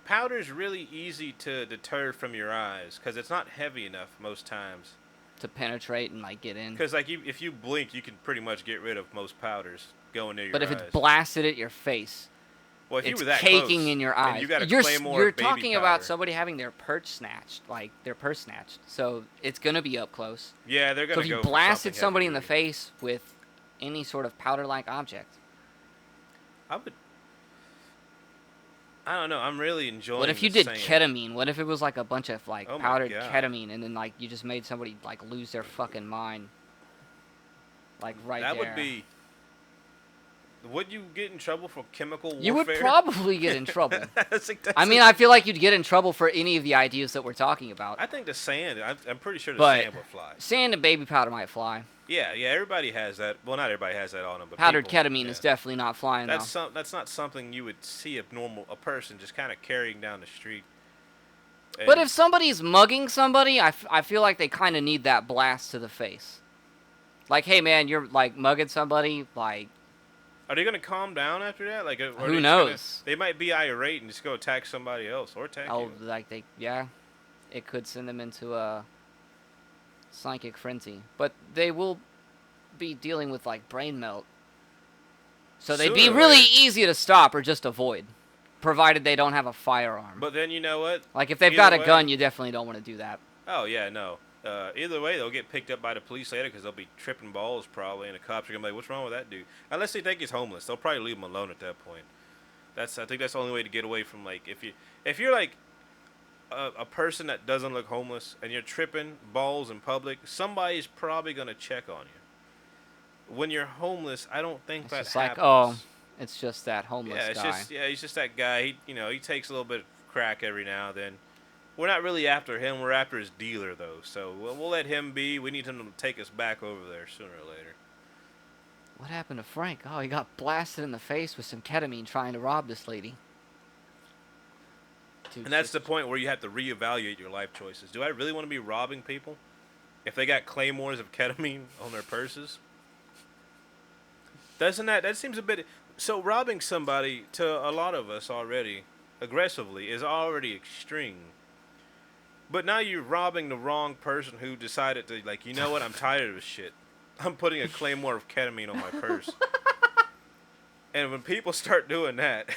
Speaker 1: powder's really easy to deter from your eyes because it's not heavy enough most times.
Speaker 2: To penetrate and like get in.
Speaker 1: Because if you blink, you can pretty much get rid of most powders going near your
Speaker 2: But
Speaker 1: eyes.
Speaker 2: if it's blasted at your face,
Speaker 1: well, if you
Speaker 2: it's
Speaker 1: were that
Speaker 2: caking
Speaker 1: close,
Speaker 2: in your
Speaker 1: and
Speaker 2: eyes.
Speaker 1: you got a
Speaker 2: You're
Speaker 1: claymore
Speaker 2: you're
Speaker 1: of baby
Speaker 2: talking about
Speaker 1: powder.
Speaker 2: somebody having their purse snatched, like their purse snatched. So it's gonna be up close.
Speaker 1: Yeah, they're
Speaker 2: So
Speaker 1: gonna
Speaker 2: if you
Speaker 1: go for
Speaker 2: blasted
Speaker 1: something
Speaker 2: somebody in the
Speaker 1: heavy-duty.
Speaker 2: face with any sort of powder-like object,
Speaker 1: I would. I don't know. I'm really enjoying.
Speaker 2: What if you
Speaker 1: the
Speaker 2: did
Speaker 1: sand.
Speaker 2: ketamine? What if it was like a bunch of like
Speaker 1: Oh my
Speaker 2: powdered
Speaker 1: God.
Speaker 2: ketamine, and then like you just made somebody like lose their fucking mind, like right
Speaker 1: That
Speaker 2: there.
Speaker 1: would be. Would you get in trouble for chemical warfare?
Speaker 2: You would probably get in trouble.
Speaker 1: That's
Speaker 2: I mean, I feel like you'd get in trouble for any of the ideas that we're talking about.
Speaker 1: I think the sand. I'm pretty sure the
Speaker 2: But
Speaker 1: sand would fly.
Speaker 2: sand and baby powder might fly.
Speaker 1: Yeah, yeah. Everybody has that. Well, not everybody has that on them, but
Speaker 2: Powdered
Speaker 1: people,
Speaker 2: ketamine
Speaker 1: yeah.
Speaker 2: is definitely not flying
Speaker 1: That's
Speaker 2: though.
Speaker 1: that's not something you would see a person just kind of carrying down the street.
Speaker 2: But
Speaker 1: And
Speaker 2: if somebody's mugging somebody, I feel like they kind of need that blast to the face. Like, hey man, you're like mugging somebody, like.
Speaker 1: are they gonna calm down after that? Like, are
Speaker 2: Who
Speaker 1: they just
Speaker 2: knows?
Speaker 1: They might be irate and just go attack somebody else or attack
Speaker 2: Oh,
Speaker 1: you.
Speaker 2: like yeah, it could send them into a psychic frenzy. But they will be dealing with like brain melt, so they'd be
Speaker 1: Sooner or
Speaker 2: really
Speaker 1: later.
Speaker 2: easy to stop or just avoid, provided they don't have a firearm.
Speaker 1: But then you know what?
Speaker 2: Like if they've
Speaker 1: either
Speaker 2: got a
Speaker 1: way-
Speaker 2: gun, you definitely don't want to do that.
Speaker 1: Oh yeah, no. Either way, they'll get picked up by the police later because they'll be tripping balls probably, and the cops are gonna be like, "What's wrong with that dude?" Unless they think he's homeless, they'll probably leave him alone at that point. I think that's the only way to get away from like if you're like a person that doesn't look homeless and you're tripping balls in public, somebody's probably gonna check on you. When you're homeless, I don't think
Speaker 2: It's
Speaker 1: that
Speaker 2: just like,
Speaker 1: happens.
Speaker 2: oh, it's just that homeless
Speaker 1: Yeah, it's
Speaker 2: guy.
Speaker 1: just he's just that guy. He takes a little bit of crack every now and then. We're not really after him. We're after his dealer though. So we'll let him be. We need him to take us back over there sooner or later.
Speaker 2: What happened to Frank? Oh, he got blasted in the face with some ketamine trying to rob this lady. Dude,
Speaker 1: And that's the point where you have to reevaluate your life choices. Do I really want to be robbing people if they got claymores of ketamine on their purses? Doesn't that seems a bit so robbing somebody to a lot of us already aggressively is already extreme. But now you're robbing the wrong person who decided to like, you know what, I'm tired of this shit. I'm putting a claymore of ketamine on my purse. And when people start doing that,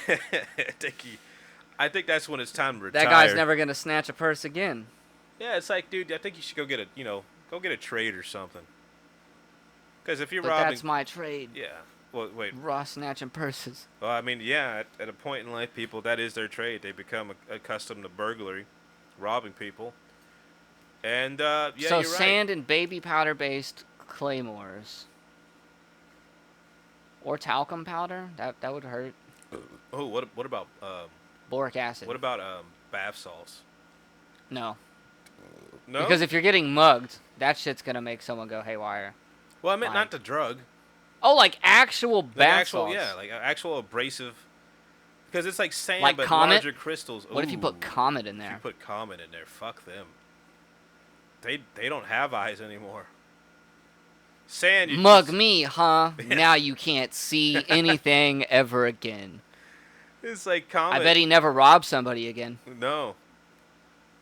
Speaker 1: I think that's when it's time to retire.
Speaker 2: That guy's never gonna snatch a purse again.
Speaker 1: Yeah, it's like, dude, I think you should go get a trade or something. Because if you're
Speaker 2: But
Speaker 1: robbing,
Speaker 2: that's my trade.
Speaker 1: yeah. Well, wait.
Speaker 2: Raw snatching purses.
Speaker 1: Well, I mean, yeah. At a point in life, people that is their trade. They become accustomed to burglary, robbing people. And yeah,
Speaker 2: So
Speaker 1: you're
Speaker 2: sand and baby powder based claymores. Or talcum powder? That would hurt.
Speaker 1: right. Oh, what about
Speaker 2: Boric acid.
Speaker 1: what about bath salts?
Speaker 2: No.
Speaker 1: No.
Speaker 2: Because if you're getting mugged, that shit's gonna make someone go haywire.
Speaker 1: well, I meant
Speaker 2: like-
Speaker 1: not the drug.
Speaker 2: Oh, like actual
Speaker 1: Like
Speaker 2: bath
Speaker 1: actual,
Speaker 2: salts.
Speaker 1: yeah, like actual abrasive. Because it's like sand,
Speaker 2: Like
Speaker 1: but
Speaker 2: Comet?
Speaker 1: larger crystals.
Speaker 2: What if you put
Speaker 1: Ooh.
Speaker 2: Comet in
Speaker 1: If you
Speaker 2: there?
Speaker 1: put Comet in there, fuck them. They don't have eyes anymore. Sand, you
Speaker 2: Mug
Speaker 1: just-
Speaker 2: me, huh? Now you can't see anything ever again.
Speaker 1: It's like Comet.
Speaker 2: I bet he never robbed somebody again.
Speaker 1: No.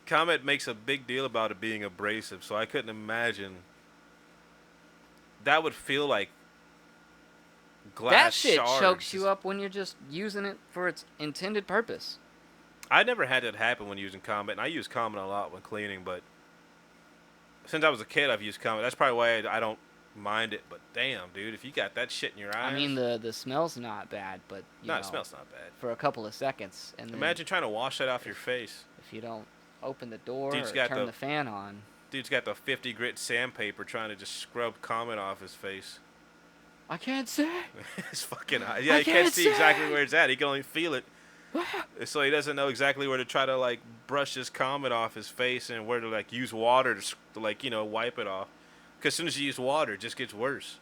Speaker 1: Comet makes a big deal about it being abrasive, so I couldn't imagine. That would feel like glass
Speaker 2: That shit
Speaker 1: shards.
Speaker 2: chokes you up when you're just using it for its intended purpose.
Speaker 1: I never had that happen when using Comet, and I use Comet a lot when cleaning, but since I was a kid, I've used Comet. That's probably why I don't mind it, but damn, dude, if you got that shit in your eyes.
Speaker 2: I mean, the smell's not bad, but you
Speaker 1: No,
Speaker 2: know,
Speaker 1: it smells not bad.
Speaker 2: for a couple of seconds, and then
Speaker 1: Imagine trying to wash that off your face.
Speaker 2: if you don't open the door
Speaker 1: Dude's
Speaker 2: or
Speaker 1: got
Speaker 2: turn
Speaker 1: the-
Speaker 2: the fan on.
Speaker 1: Dude's got the 50 grit sandpaper trying to just scrub Comet off his face.
Speaker 2: I can't see.
Speaker 1: His fucking eyes. Yeah,
Speaker 2: I
Speaker 1: he can't
Speaker 2: can't
Speaker 1: see exactly
Speaker 2: see.
Speaker 1: where it's at. He can only feel it. So he doesn't know exactly where to try to like brush this Comet off his face and where to like use water to like, wipe it off. Because as soon as you use water, it just gets worse.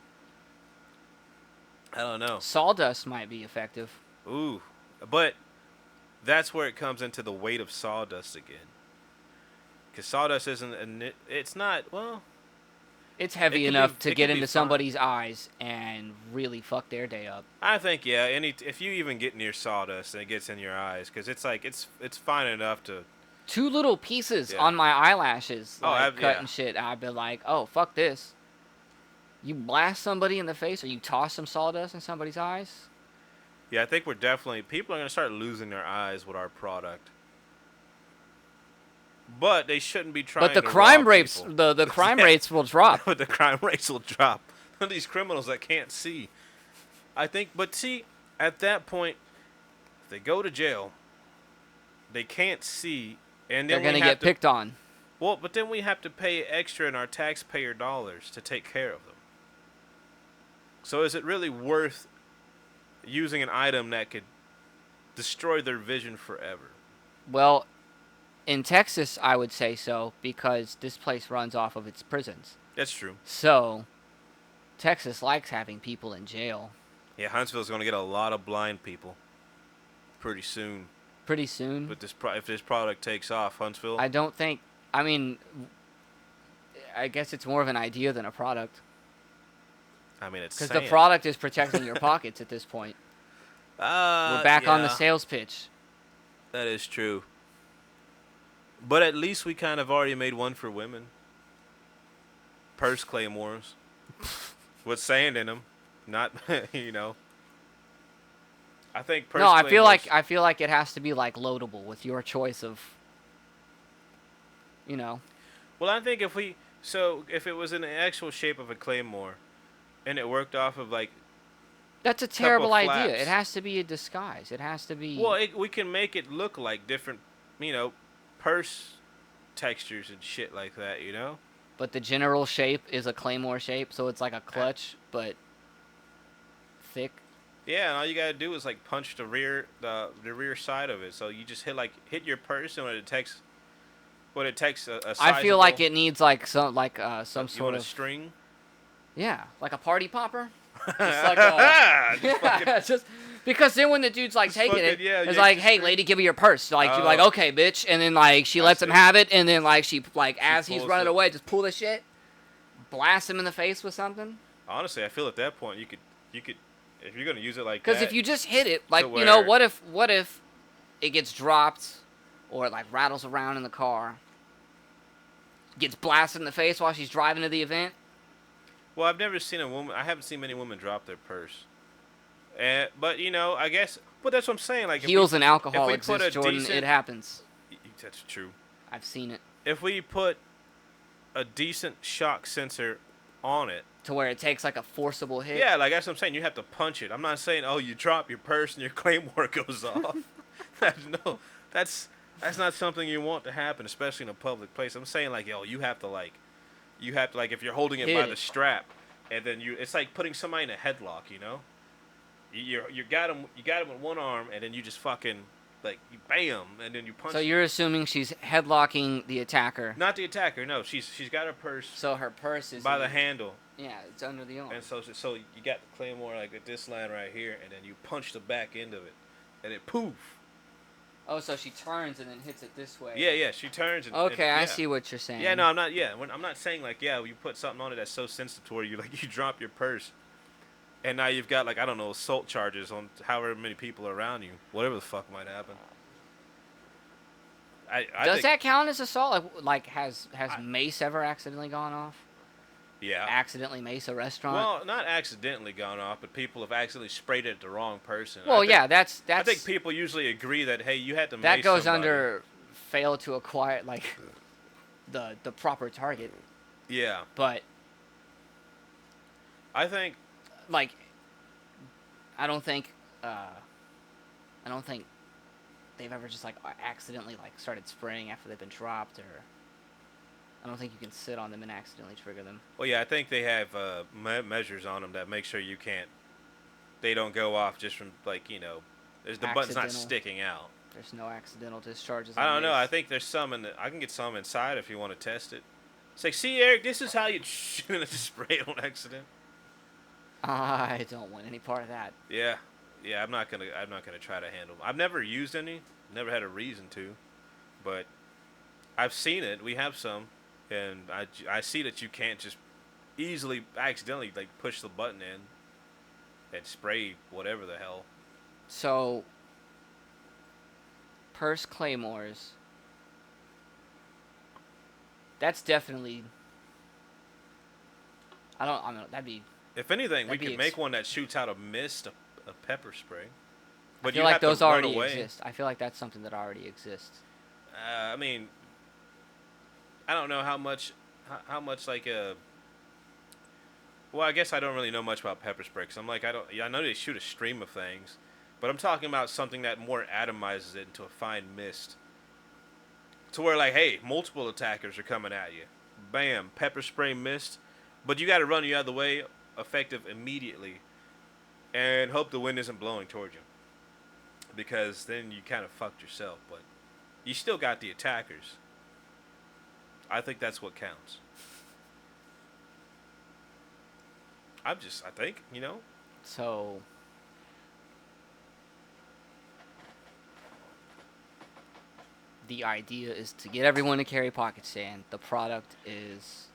Speaker 1: I don't know.
Speaker 2: Sawdust might be effective.
Speaker 1: Ooh. But that's where it comes into the weight of sawdust again. Because sawdust it's not, well,
Speaker 2: It's heavy
Speaker 1: can be-
Speaker 2: enough to
Speaker 1: it
Speaker 2: get
Speaker 1: can be
Speaker 2: into
Speaker 1: fine.
Speaker 2: somebody's eyes and really fuck their day up.
Speaker 1: I think, yeah, if you even get near sawdust and it gets in your eyes, because it's like, it's fine enough to,
Speaker 2: 2 little pieces
Speaker 1: Yeah.
Speaker 2: on my eyelashes,
Speaker 1: Oh,
Speaker 2: like cut
Speaker 1: yeah.
Speaker 2: and shit. I've been like, oh, fuck this. You blast somebody in the face or you toss some sawdust in somebody's eyes.
Speaker 1: yeah, I think people are going to start losing their eyes with our product. But they shouldn't be trying
Speaker 2: But the
Speaker 1: to
Speaker 2: crime
Speaker 1: rob
Speaker 2: rates,
Speaker 1: people.
Speaker 2: the crime rates will drop.
Speaker 1: But the crime rates will drop. These criminals that can't see. I think, but see, at that point, if they go to jail, they can't see, and
Speaker 2: They're
Speaker 1: then
Speaker 2: gonna
Speaker 1: we have
Speaker 2: get picked on.
Speaker 1: Well, but then we have to pay extra in our taxpayer dollars to take care of them. So is it really worth using an item that could destroy their vision forever?
Speaker 2: Well, in Texas, I would say so because this place runs off of its prisons.
Speaker 1: That's true.
Speaker 2: So, Texas likes having people in jail.
Speaker 1: Yeah, Huntsville's going to get a lot of blind people pretty soon.
Speaker 2: Pretty soon.
Speaker 1: But if this product takes off, Huntsville.
Speaker 2: I don't think. I mean, I guess it's more of an idea than a product.
Speaker 1: I mean, it's
Speaker 2: because the product is protecting your pockets at this point. We're back on the sales pitch.
Speaker 1: That is true. But at least we kind of already made one for women. Purse claymores. With sand in them. Not, you know. I think purse
Speaker 2: No,
Speaker 1: claymores.
Speaker 2: I feel like it has to be like loadable with your choice of, you know.
Speaker 1: Well, I think if it was in the actual shape of a claymore, and it worked off of like.
Speaker 2: That's a terrible idea.
Speaker 1: flaps.
Speaker 2: It has to be a disguise. It has to be.
Speaker 1: Well, we can make it look like different, you know, purse textures and shit like that, you know.
Speaker 2: But the general shape is a claymore shape, so it's like a clutch, but thick.
Speaker 1: Yeah, and all you gotta do is like punch the rear side of it. So you just hit your purse, and when it takes a
Speaker 2: I feel like
Speaker 1: sizable-
Speaker 2: it needs like some
Speaker 1: you
Speaker 2: sort
Speaker 1: want
Speaker 2: of
Speaker 1: a string.
Speaker 2: yeah, like a party popper. Just like
Speaker 1: Just fucking-
Speaker 2: yeah, just because then when the dude's like
Speaker 1: Just
Speaker 2: taking
Speaker 1: fucking-
Speaker 2: it,
Speaker 1: yeah,
Speaker 2: it's
Speaker 1: yeah,
Speaker 2: like,
Speaker 1: just
Speaker 2: hey,
Speaker 1: string.
Speaker 2: lady, give me your purse. Like you're like,
Speaker 1: Oh.
Speaker 2: okay, bitch, and then like she lets him
Speaker 1: see.
Speaker 2: have it, and then like she as he's
Speaker 1: pulls
Speaker 2: running
Speaker 1: it.
Speaker 2: away, just pull the shit, blast him in the face with something.
Speaker 1: Honestly, I feel at that point you could if you're gonna use it like
Speaker 2: Because
Speaker 1: that.
Speaker 2: if you just hit it, like
Speaker 1: to
Speaker 2: you know,
Speaker 1: where-
Speaker 2: what if it gets dropped, or it like rattles around in the car, gets blasted in the face while she's driving to the event.
Speaker 1: Well, I've never seen I haven't seen many women drop their purse. But you know, I guess. But that's what I'm saying. Like
Speaker 2: Heels and alcohol
Speaker 1: if we put
Speaker 2: exist,
Speaker 1: a
Speaker 2: Jordan.
Speaker 1: decent-
Speaker 2: It happens.
Speaker 1: That's true.
Speaker 2: I've seen it.
Speaker 1: If we put a decent shock sensor on it.
Speaker 2: To where it takes like a forcible hit.
Speaker 1: Yeah, like that's what I'm saying. You have to punch it. I'm not saying, oh, you drop your purse and your claymore goes off. No, that's not something you want to happen, especially in a public place. I'm saying like, yo, you have to like, if you're holding it
Speaker 2: Hit
Speaker 1: by
Speaker 2: it.
Speaker 1: the strap, and then it's like putting somebody in a headlock, you know. You got him with one arm, and then you just fucking like you bam, and then you punch.
Speaker 2: So you're assuming she's headlocking the attacker.
Speaker 1: Not the attacker. No, she's got her purse
Speaker 2: So her purse is
Speaker 1: by the handle.
Speaker 2: Yeah, it's under the arm.
Speaker 1: And so you got the claymore like at this line right here, and then you punch the back end of it, and it poof.
Speaker 2: Oh, so she turns and then hits it this way.
Speaker 1: Yeah, she turns. And,
Speaker 2: Okay, I
Speaker 1: yeah.
Speaker 2: see what you're saying.
Speaker 1: Yeah, no, I'm not. Yeah, I'm not saying like you put something on it that's so sensitive to where you drop your purse, and now you've got like I don't know assault charges on however many people are around you, whatever the fuck might happen. I
Speaker 2: Does
Speaker 1: think,
Speaker 2: that count as assault? Like has mace ever accidentally gone off?
Speaker 1: Yeah.
Speaker 2: Accidentally mace a restaurant?
Speaker 1: Well, not accidentally gone off, but people have accidentally sprayed it at the wrong person.
Speaker 2: Well, yeah, that's.
Speaker 1: I think people usually agree that hey, you had to.
Speaker 2: That
Speaker 1: mace
Speaker 2: goes
Speaker 1: somebody.
Speaker 2: under fail to acquire like the proper target.
Speaker 1: Yeah,
Speaker 2: But
Speaker 1: I think.
Speaker 2: like, I don't think they've ever just like accidentally like started spraying after they've been dropped, or I don't think you can sit on them and accidentally trigger them.
Speaker 1: Well, yeah, I think they have measures on them that make sure they don't go off just from like the button's not
Speaker 2: Accidental.
Speaker 1: sticking out.
Speaker 2: There's no accidental discharges.
Speaker 1: I
Speaker 2: on
Speaker 1: don't know. I
Speaker 2: mace.
Speaker 1: think there's some I can get some inside if you want to test it. It's like, see, Eric, this is how you shoot to spray it on accident.
Speaker 2: I don't want any part of that.
Speaker 1: Yeah, I'm not gonna try to handle them. I've never used any, never had a reason to, but I've seen it. We have some, and I see that you can't just easily accidentally like push the button in and spray whatever the hell.
Speaker 2: So, purse claymores. That's definitely. I don't. That'd be.
Speaker 1: If anything, we
Speaker 2: That'd be
Speaker 1: could make one that shoots out a mist, a pepper spray. But
Speaker 2: I feel
Speaker 1: you
Speaker 2: like
Speaker 1: have
Speaker 2: those
Speaker 1: to run
Speaker 2: already
Speaker 1: away.
Speaker 2: exist. I feel like that's something that already exists.
Speaker 1: I mean, I don't know how much like a. Well, I guess I don't really know much about pepper spray. 'Cause I'm like, I know they shoot a stream of things, but I'm talking about something that more atomizes it into a fine mist. to where like, hey, multiple attackers are coming at you. Bam, pepper spray missed, but you got to run the other way, effective immediately, and hope the wind isn't blowing toward you, because then you kind of fucked yourself. But you still got the attackers. I think that's what counts. I think,
Speaker 2: So the idea is to get everyone to carry pocket sand. The product is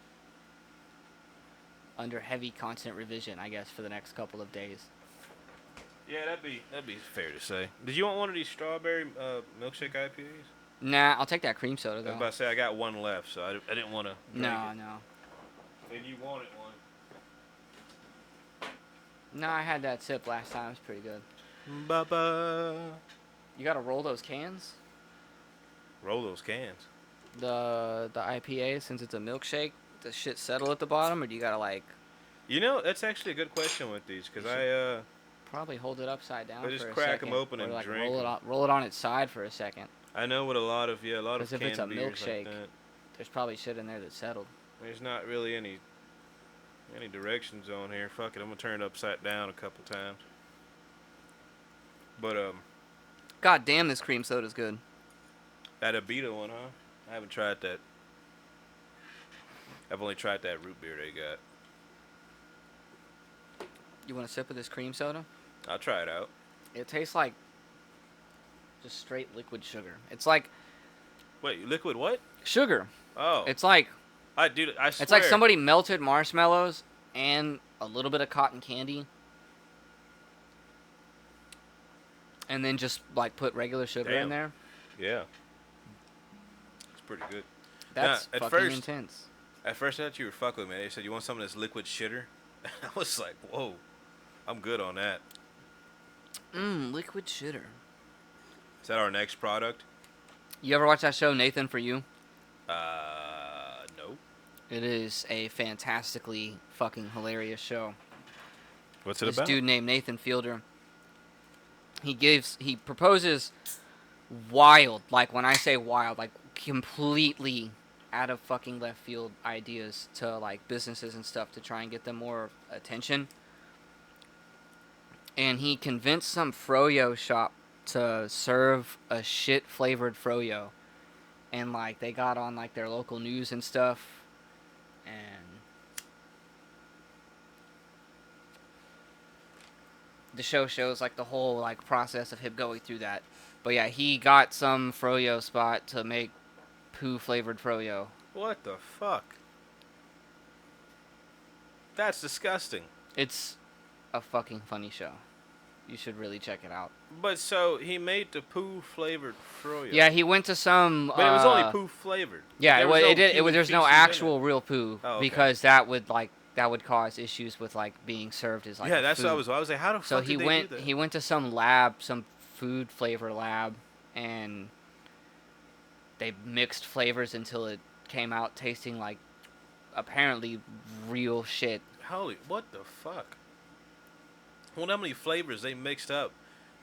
Speaker 2: under heavy constant revision, I guess, for the next couple of days.
Speaker 1: Yeah, that'd be fair to say. Did you want one of these strawberry milkshake IPAs?
Speaker 2: Nah, I'll take that cream soda
Speaker 1: I was
Speaker 2: though.
Speaker 1: about to say I got one left, so I didn't want to.
Speaker 2: No.
Speaker 1: And you wanted one.
Speaker 2: No, I had that sip last time. It was pretty good.
Speaker 1: Ba-ba.
Speaker 2: You gotta roll those cans.
Speaker 1: Roll those cans.
Speaker 2: The IPA, since it's a milkshake, does shit settle at the bottom, or do you gotta like
Speaker 1: That's actually a good question with these, because I
Speaker 2: probably hold it upside down
Speaker 1: I just
Speaker 2: for a
Speaker 1: crack
Speaker 2: second,
Speaker 1: 'em open
Speaker 2: or
Speaker 1: and
Speaker 2: like
Speaker 1: drink 'em.
Speaker 2: roll it on its side for a second.
Speaker 1: know what a lot of
Speaker 2: Because if
Speaker 1: canned
Speaker 2: it's a
Speaker 1: beers
Speaker 2: milkshake,
Speaker 1: like that.
Speaker 2: there's probably shit in there that settled.
Speaker 1: There's not really any directions on here. Fuck it, I'm gonna turn it upside down a couple times. But
Speaker 2: God damn, this cream soda's good.
Speaker 1: that Abita one, huh? I haven't tried that. I've only tried that root beer they got.
Speaker 2: You want a sip of this cream soda?
Speaker 1: I'll try it out.
Speaker 2: It tastes like just straight liquid sugar. It's like
Speaker 1: Wait, liquid what?
Speaker 2: sugar.
Speaker 1: Oh,
Speaker 2: It's like
Speaker 1: I swear.
Speaker 2: it's like somebody melted marshmallows and a little bit of cotton candy, and then just like put regular sugar in
Speaker 1: Damn.
Speaker 2: there.
Speaker 1: Yeah. It's pretty good.
Speaker 2: That's
Speaker 1: at
Speaker 2: fucking
Speaker 1: first-
Speaker 2: intense.
Speaker 1: At first, I thought you were fucking with me. They said, you want some of this liquid shitter? I was like, whoa. I'm good on that.
Speaker 2: Liquid shitter.
Speaker 1: Is that our next product?
Speaker 2: You ever watch that show Nathan For You?
Speaker 1: No.
Speaker 2: It is a fantastically fucking hilarious show.
Speaker 1: What's it
Speaker 2: This
Speaker 1: about?
Speaker 2: dude named Nathan Fielder. He proposes wild, like when I say wild, like completely out of fucking left field ideas to like businesses and stuff to try and get them more attention. And he convinced some froyo shop to serve a shit flavored froyo, and like they got on like their local news and stuff, and the show shows like the whole like process of him going through that. But yeah, he got some froyo spot to make poo flavored froyo.
Speaker 1: What the fuck? That's disgusting.
Speaker 2: It's a fucking funny show. You should really check it out.
Speaker 1: But so he made the poo flavored froyo.
Speaker 2: Yeah, he went to some.
Speaker 1: But it was only poo flavored.
Speaker 2: Yeah,
Speaker 1: There
Speaker 2: it was.
Speaker 1: no
Speaker 2: It did. It
Speaker 1: human
Speaker 2: was. There's no
Speaker 1: feces in it.
Speaker 2: actual real poo
Speaker 1: Oh, okay.
Speaker 2: because that would cause issues with like being served as like.
Speaker 1: Yeah,
Speaker 2: a
Speaker 1: that's
Speaker 2: food.
Speaker 1: what I was like, how the
Speaker 2: So
Speaker 1: fuck
Speaker 2: he
Speaker 1: did they
Speaker 2: went.
Speaker 1: do that?
Speaker 2: He went to some lab, some food flavor lab, and they mixed flavors until it came out tasting like apparently real shit.
Speaker 1: Holy, what the fuck? I wonder how many flavors they mixed up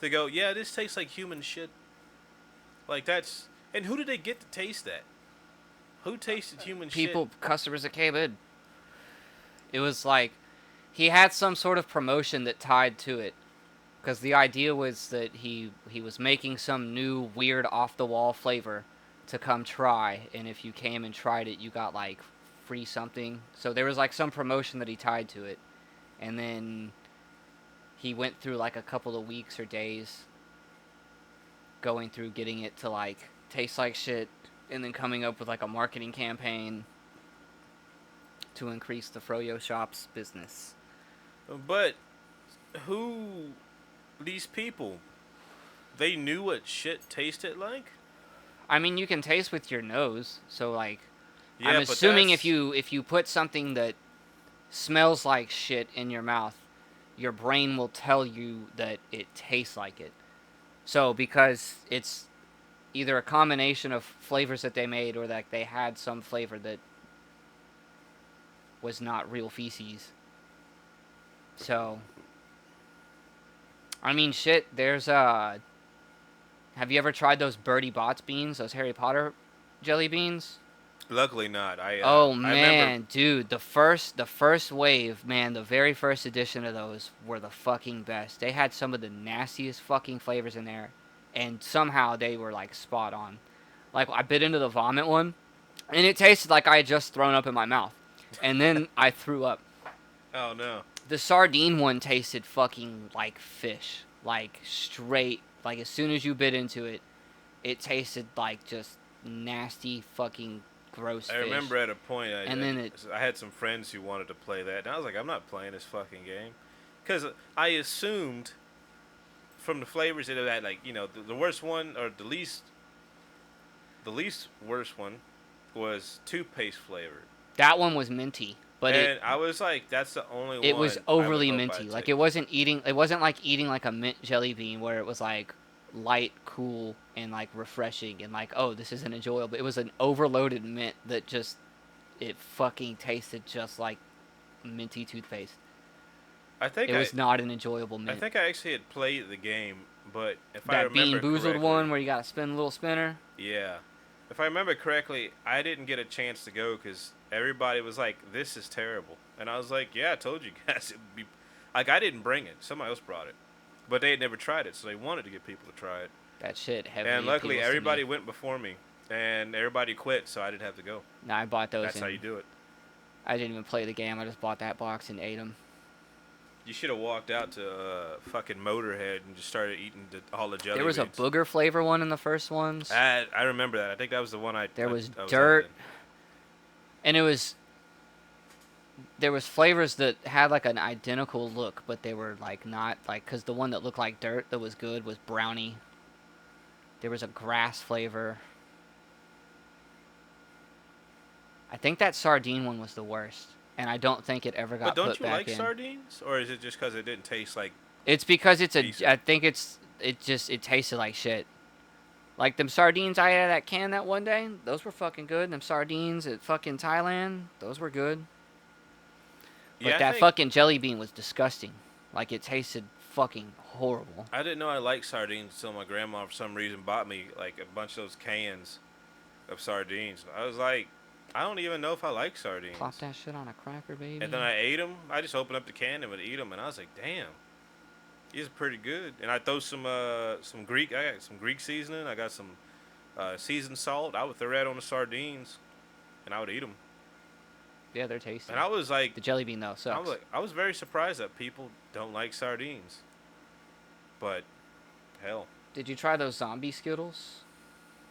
Speaker 1: to go, yeah, this tastes like human shit. Like that's, and who did they get to taste that? Who tasted human
Speaker 2: People,
Speaker 1: shit?
Speaker 2: customers that came in. It was like he had some sort of promotion that tied to it, because the idea was that he was making some new weird off the wall flavor to come try, and if you came and tried it, you got like free something. So there was like some promotion that he tied to it, and then he went through like a couple of weeks or days going through getting it to like taste like shit, and then coming up with like a marketing campaign to increase the froyo shop's business.
Speaker 1: But these people, they knew what shit tasted like?
Speaker 2: I mean, you can taste with your nose, so like
Speaker 1: Yeah,
Speaker 2: I'm
Speaker 1: but
Speaker 2: assuming
Speaker 1: that's-
Speaker 2: if you put something that smells like shit in your mouth, your brain will tell you that it tastes like it. So because it's either a combination of flavors that they made, or that they had some flavor that was not real feces. So I mean, shit, there's have you ever tried those Bertie Bott's beans, those Harry Potter jelly beans?
Speaker 1: Luckily not.
Speaker 2: Oh
Speaker 1: I
Speaker 2: man,
Speaker 1: remember.
Speaker 2: dude, the first wave, man, the very first edition of those were the fucking best. They had some of the nastiest fucking flavors in there, and somehow they were like spot on. Like I bit into the vomit one, and it tasted like I had just thrown up in my mouth, and then I threw up.
Speaker 1: Oh no.
Speaker 2: The sardine one tasted fucking like fish, like straight. Like as soon as you bit into it, it tasted like just nasty fucking gross
Speaker 1: I
Speaker 2: fish.
Speaker 1: remember at a point
Speaker 2: And
Speaker 1: I had some friends who wanted to play that, and I was like, I'm not playing this fucking game, because I assumed from the flavors that it had, like, you know, the worst one or the least worst one was toothpaste flavored.
Speaker 2: That one was minty, but
Speaker 1: And I was like, that's the only one.
Speaker 2: it was
Speaker 1: I would
Speaker 2: overly
Speaker 1: hope
Speaker 2: minty.
Speaker 1: I'd
Speaker 2: Like
Speaker 1: take.
Speaker 2: it wasn't like eating like a mint jelly bean where it was like light, cool, and like refreshing and like, oh, this isn't enjoyable. It was an overloaded mint that just it fucking tasted just like minty toothpaste.
Speaker 1: I think
Speaker 2: It was not an enjoyable
Speaker 1: I
Speaker 2: mint.
Speaker 1: think I actually had played the game, but if I
Speaker 2: That
Speaker 1: remember
Speaker 2: Bean Boozled
Speaker 1: correctly,
Speaker 2: one where you got to spin a little spinner.
Speaker 1: yeah. If I remember correctly, I didn't get a chance to go because everybody was like, "This is terrible," and I was like, "Yeah, I told you guys it would be." Like, I didn't bring it; somebody else brought it, but they had never tried it, so they wanted to get people to try it.
Speaker 2: That shit heavily
Speaker 1: And luckily,
Speaker 2: appeals to
Speaker 1: everybody
Speaker 2: me.
Speaker 1: went before me, and everybody quit, so I didn't have to go.
Speaker 2: Nah, I bought those.
Speaker 1: That's how you do it.
Speaker 2: I didn't even play the game. I just bought that box and ate them.
Speaker 1: You should have walked out to fucking Motorhead and just started eating all the jelly
Speaker 2: There was a
Speaker 1: beans.
Speaker 2: booger flavor one in the first ones.
Speaker 1: I remember that. I think that was the one
Speaker 2: There was
Speaker 1: I
Speaker 2: dirt.
Speaker 1: at.
Speaker 2: And there was flavors that had like an identical look, but they were like not like, because the one that looked like dirt that was good was brownie. There was a grass flavor. I think that sardine one was the worst, and I don't think it ever got
Speaker 1: But don't
Speaker 2: put
Speaker 1: you
Speaker 2: back
Speaker 1: like
Speaker 2: in.
Speaker 1: sardines, or is it just because it didn't taste like?
Speaker 2: It's because it's
Speaker 1: Decent.
Speaker 2: I think it tasted like shit. Like them sardines I had at that can that one day, those were fucking good. Them sardines at fucking Thailand, those were good. But
Speaker 1: Yeah, I
Speaker 2: that
Speaker 1: think-
Speaker 2: fucking jelly bean was disgusting. Like it tasted fucking horrible.
Speaker 1: I didn't know I liked sardines until my grandma, for some reason, bought me like a bunch of those cans of sardines. I was like, I don't even know if I like sardines.
Speaker 2: Plop that shit on a cracker, baby.
Speaker 1: And then I ate them. I just opened up the can and would eat them, and I was like, damn, these are pretty good. And I throw some Greek. I got some Greek seasoning. I got some seasoned salt. I would throw that on the sardines, and I would eat them.
Speaker 2: Yeah, they're tasty.
Speaker 1: And I was like,
Speaker 2: The jelly bean though sucks.
Speaker 1: I was very surprised that people don't like sardines. But hell,
Speaker 2: Did you try those zombie Skittles?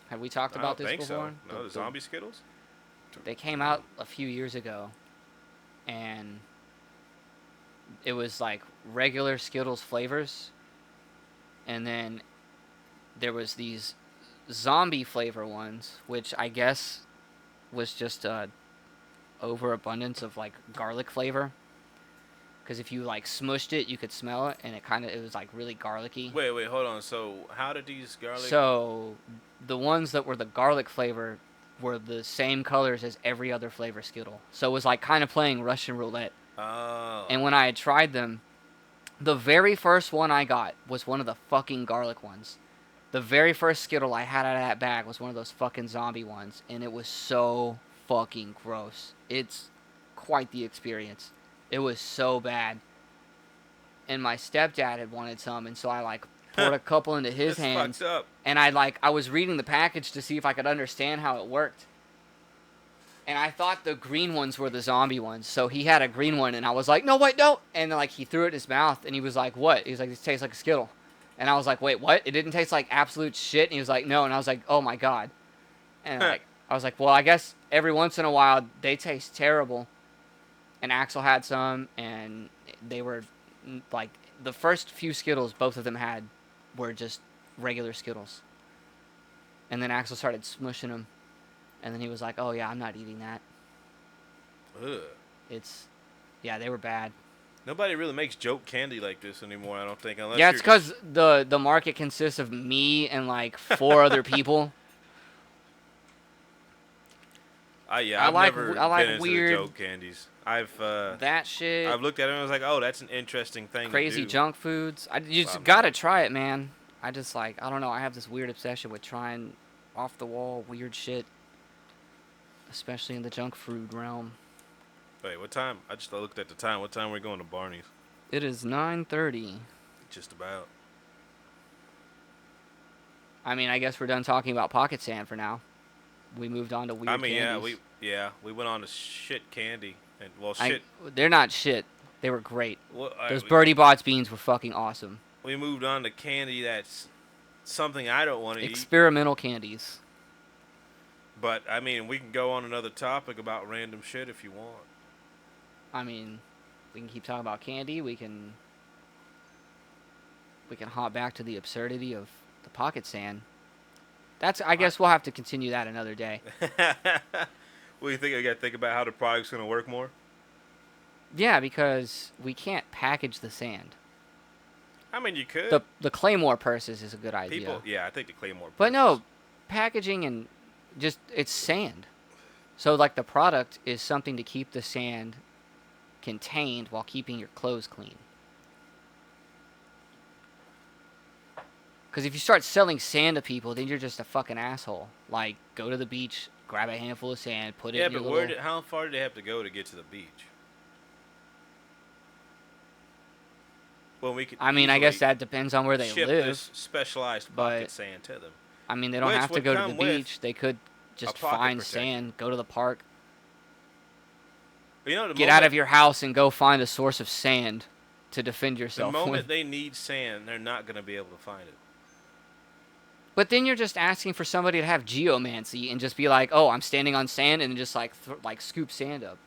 Speaker 2: Have we talked
Speaker 1: I
Speaker 2: about
Speaker 1: don't
Speaker 2: this
Speaker 1: think
Speaker 2: before?
Speaker 1: so. No, the zombie Skittles.
Speaker 2: They came out a few years ago, and it was like regular Skittles flavors, and then there was these zombie flavor ones, which I guess was just a overabundance of like garlic flavor. Because if you like smushed it, you could smell it, and it was like really garlicky.
Speaker 1: Wait, hold on. So how did these garlic?
Speaker 2: So the ones that were the garlic flavor were the same colors as every other flavor Skittle. So it was like kind of playing Russian roulette.
Speaker 1: Oh.
Speaker 2: And when I had tried them, the very first one I got was one of the fucking garlic ones. The very first Skittle I had out of that bag was one of those fucking zombie ones, and it was so fucking gross. It's quite the experience. It was so bad. And my stepdad had wanted some, and so I like poured a couple into his
Speaker 1: That's
Speaker 2: hands.
Speaker 1: fucked up.
Speaker 2: And I was reading the package to see if I could understand how it worked. And I thought the green ones were the zombie ones. So he had a green one, and I was like, no, wait, no. And then, like, he threw it in his mouth, and he was like, what? He was like, this tastes like a Skittle. And I was like, wait, what? It didn't taste like absolute shit? And he was like, no. And I was like, oh, my God. And I was like, well, I guess every once in a while they taste terrible. And Axel had some, and they were, like, the first few Skittles both of them had were just regular Skittles. And then Axel started smushing them. And then he was like, oh, yeah, I'm not eating that.
Speaker 1: Ugh.
Speaker 2: Yeah, they were bad.
Speaker 1: Nobody really makes joke candy like this anymore, I don't think. Unless
Speaker 2: Yeah, it's
Speaker 1: you're just-
Speaker 2: because the market consists of me and, like, 4 other people.
Speaker 1: Yeah,
Speaker 2: I
Speaker 1: I've
Speaker 2: like-
Speaker 1: never
Speaker 2: I like
Speaker 1: been into
Speaker 2: weird-
Speaker 1: the joke candies. I've
Speaker 2: That shit.
Speaker 1: I've looked at it and I was like, oh, that's an interesting thing
Speaker 2: Crazy
Speaker 1: to do.
Speaker 2: junk foods. You just
Speaker 1: Wow,
Speaker 2: gotta
Speaker 1: man.
Speaker 2: try it, man. I just, like, I don't know. I have this weird obsession with trying off-the-wall weird shit. especially in the junk food realm.
Speaker 1: Wait, what time? I just looked at the time. What time are we going to Barney's?
Speaker 2: It is 9:30.
Speaker 1: Just about.
Speaker 2: I mean, I guess we're done talking about pocket sand for now. We moved on to weird candies.
Speaker 1: we went on to shit candy and
Speaker 2: They're not shit. They were great.
Speaker 1: Well,
Speaker 2: Those Birdie Bots beans were fucking awesome.
Speaker 1: We moved on to candy that's something I don't want to eat.
Speaker 2: Experimental candies.
Speaker 1: But I mean, we can go on another topic about random shit if you want.
Speaker 2: I mean, we can keep talking about candy. We can hop back to the absurdity of the pocket sand. I guess we'll have to continue that another day.
Speaker 1: What do you think? I got to think about how the product's going to work more?
Speaker 2: Yeah, because we can't package the sand.
Speaker 1: I mean, you could.
Speaker 2: The Claymore purses is a good idea.
Speaker 1: Yeah, I think the Claymore purses.
Speaker 2: But no, packaging and it's sand. So, like, the product is something to keep the sand contained while keeping your clothes clean. Because if you start selling sand to people, then you're just a fucking asshole. Like, go to the beach, grab a handful of sand, put it in your little...
Speaker 1: how far do they have to go to get to the beach? Well, we could.
Speaker 2: I mean, I guess that depends on where they
Speaker 1: ship
Speaker 2: live.
Speaker 1: This specialized pocket sand to them.
Speaker 2: I mean, they don't have to go to the beach. They could just find sand, go to the park, get out of your house and go find a source of sand to defend yourself.
Speaker 1: The moment they need sand, they're not going to be able to find it.
Speaker 2: But then you're just asking for somebody to have geomancy and just be like, oh, I'm standing on sand, and just like scoop sand up.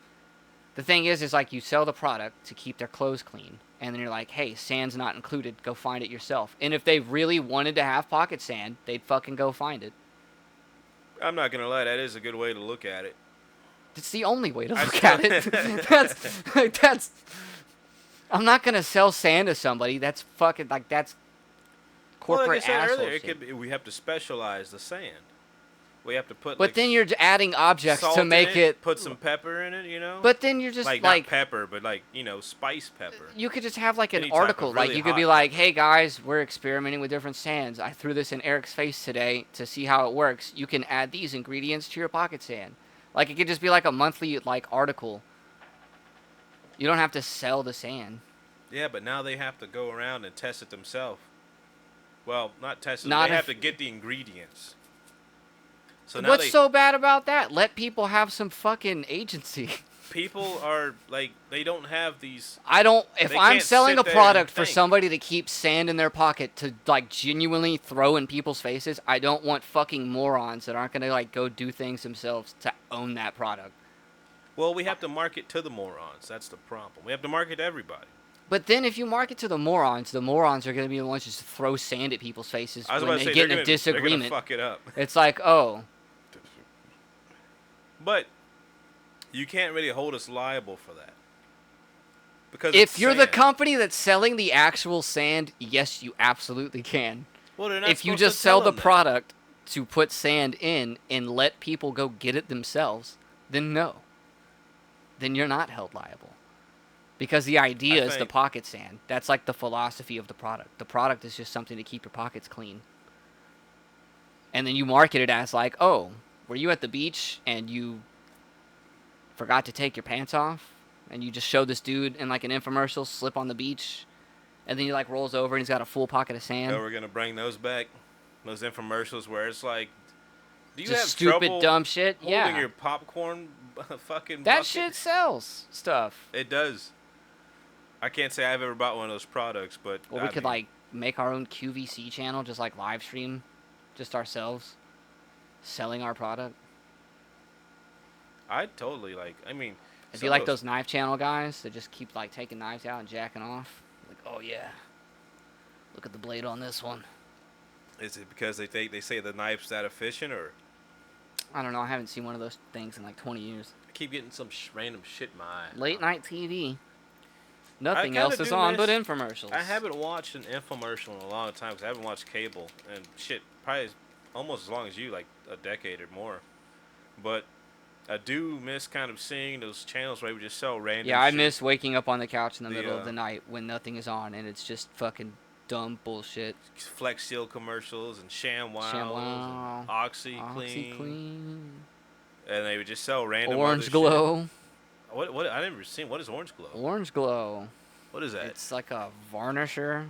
Speaker 2: The thing is like you sell the product to keep their clothes clean, and then you're like, hey, sand's not included. Go find it yourself. And if they really wanted to have pocket sand, they'd fucking go find it.
Speaker 1: I'm not gonna lie, that is a good way to look at it.
Speaker 2: It's the only way to look at it. That's. I'm not gonna sell sand to somebody. That's fucking that's corporate
Speaker 1: like I said
Speaker 2: asshole
Speaker 1: earlier,
Speaker 2: shit.
Speaker 1: we have to specialize the sand. We have to put.
Speaker 2: But then you're adding objects to make it.
Speaker 1: Put some pepper in it, you know.
Speaker 2: But then you're just
Speaker 1: not pepper, but spice pepper.
Speaker 2: You could just have like an
Speaker 1: Any
Speaker 2: article,
Speaker 1: type of really
Speaker 2: like you could be
Speaker 1: hot
Speaker 2: like, "Hey guys, we're experimenting with different sands. I threw this in Eric's face today to see how it works. You can add these ingredients to your pocket sand." Like it could just be like a monthly article. You don't have to sell the sand.
Speaker 1: Yeah, but now they have to go around and test it themselves. Well, not test it. They have to get the ingredients. So now
Speaker 2: what's so bad about that? Let people have some fucking agency.
Speaker 1: People are like, they don't have these.
Speaker 2: If I'm selling a product for somebody to keep sand in their pocket to like genuinely throw in people's faces, I don't want fucking morons that aren't gonna like go do things themselves to own that product.
Speaker 1: Well, we have to market to the morons. That's the problem. We have to market to everybody.
Speaker 2: But then if you market to the morons are going to be the ones just to throw sand at people's faces when they get in a disagreement.
Speaker 1: They're gonna fuck it up.
Speaker 2: It's like, oh.
Speaker 1: But you can't really hold us liable for that. Because
Speaker 2: if you're the company that's selling the actual sand, yes, you absolutely can.
Speaker 1: Well, they're not
Speaker 2: if you just sell the product to put sand in and let people go get it themselves, then no. Then you're not held liable. Because the idea is the pocket sand. That's like the philosophy of the product. The product is just something to keep your pockets clean. And then you market it as like, oh, were you at the beach and you forgot to take your pants off? And you just show this dude in like an infomercial slip on the beach. And then he like rolls over and he's got a full pocket of sand.
Speaker 1: So we're going to bring those back. Those infomercials where it's like, do you
Speaker 2: just
Speaker 1: have
Speaker 2: stupid,
Speaker 1: trouble
Speaker 2: dumb shit?
Speaker 1: holding your popcorn fucking
Speaker 2: That
Speaker 1: bucket?
Speaker 2: shit sells stuff.
Speaker 1: It does. I can't say I've ever bought one of those products, but...
Speaker 2: Or we could, like, make our own QVC channel, just, like, live stream just ourselves selling our product.
Speaker 1: I'd totally, like, I mean...
Speaker 2: It'd be like those knife channel guys that just keep, like, taking knives out and jacking off. Like, oh, yeah. Look at the blade on this one.
Speaker 1: Is it because they say the knife's that efficient, or...
Speaker 2: I don't know. I haven't seen one of those things in, like, 20 years.
Speaker 1: I keep getting some random shit in my eye.
Speaker 2: Late night TV. Nothing else is on but infomercials.
Speaker 1: I haven't watched an infomercial in a long time because I haven't watched cable and shit probably almost as long as you, like a decade or more. But I do miss kind of seeing those channels where we just sell random
Speaker 2: Yeah, I
Speaker 1: shit.
Speaker 2: miss waking up on the couch in the middle of the night when nothing is on and it's just fucking dumb bullshit.
Speaker 1: Flex Seal commercials and ShamWow. And OxyClean. and they would just sell random
Speaker 2: Orange
Speaker 1: other
Speaker 2: Glow.
Speaker 1: Shit. What? I never seen. What is Orange Glow?
Speaker 2: Orange Glow.
Speaker 1: What is that?
Speaker 2: It's like a varnisher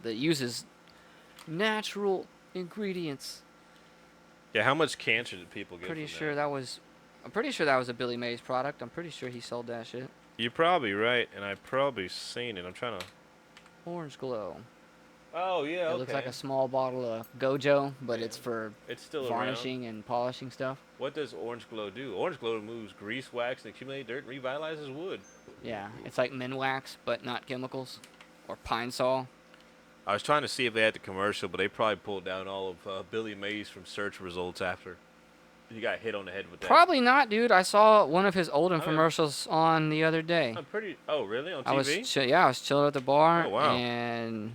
Speaker 2: that uses natural ingredients.
Speaker 1: Yeah, how much cancer did people get?
Speaker 2: Pretty
Speaker 1: from
Speaker 2: sure that was. I'm pretty sure that was a Billy Mays product. I'm pretty sure he sold that shit.
Speaker 1: You're probably right, and I've probably seen it. I'm trying to.
Speaker 2: Orange Glow.
Speaker 1: Oh yeah, okay.
Speaker 2: It looks like a small bottle of Gojo, but
Speaker 1: Yeah.
Speaker 2: it's for
Speaker 1: It's still
Speaker 2: varnishing and polishing stuff.
Speaker 1: What does Orange Glow do? Orange Glow removes grease, wax, and accumulated dirt, and revitalizes wood.
Speaker 2: Yeah, it's like Minwax, but not chemicals, or Pine Sol.
Speaker 1: I was trying to see if they had the commercial, but they probably pulled down all of Billy Mays from search results after he got hit on the head with that.
Speaker 2: Probably not, dude. I saw one of his old
Speaker 1: mean-
Speaker 2: infomercials on the other day.
Speaker 1: I'm pretty. Oh, really? On
Speaker 2: I was
Speaker 1: TV?
Speaker 2: I was chilling at the bar,
Speaker 1: Oh, wow.
Speaker 2: and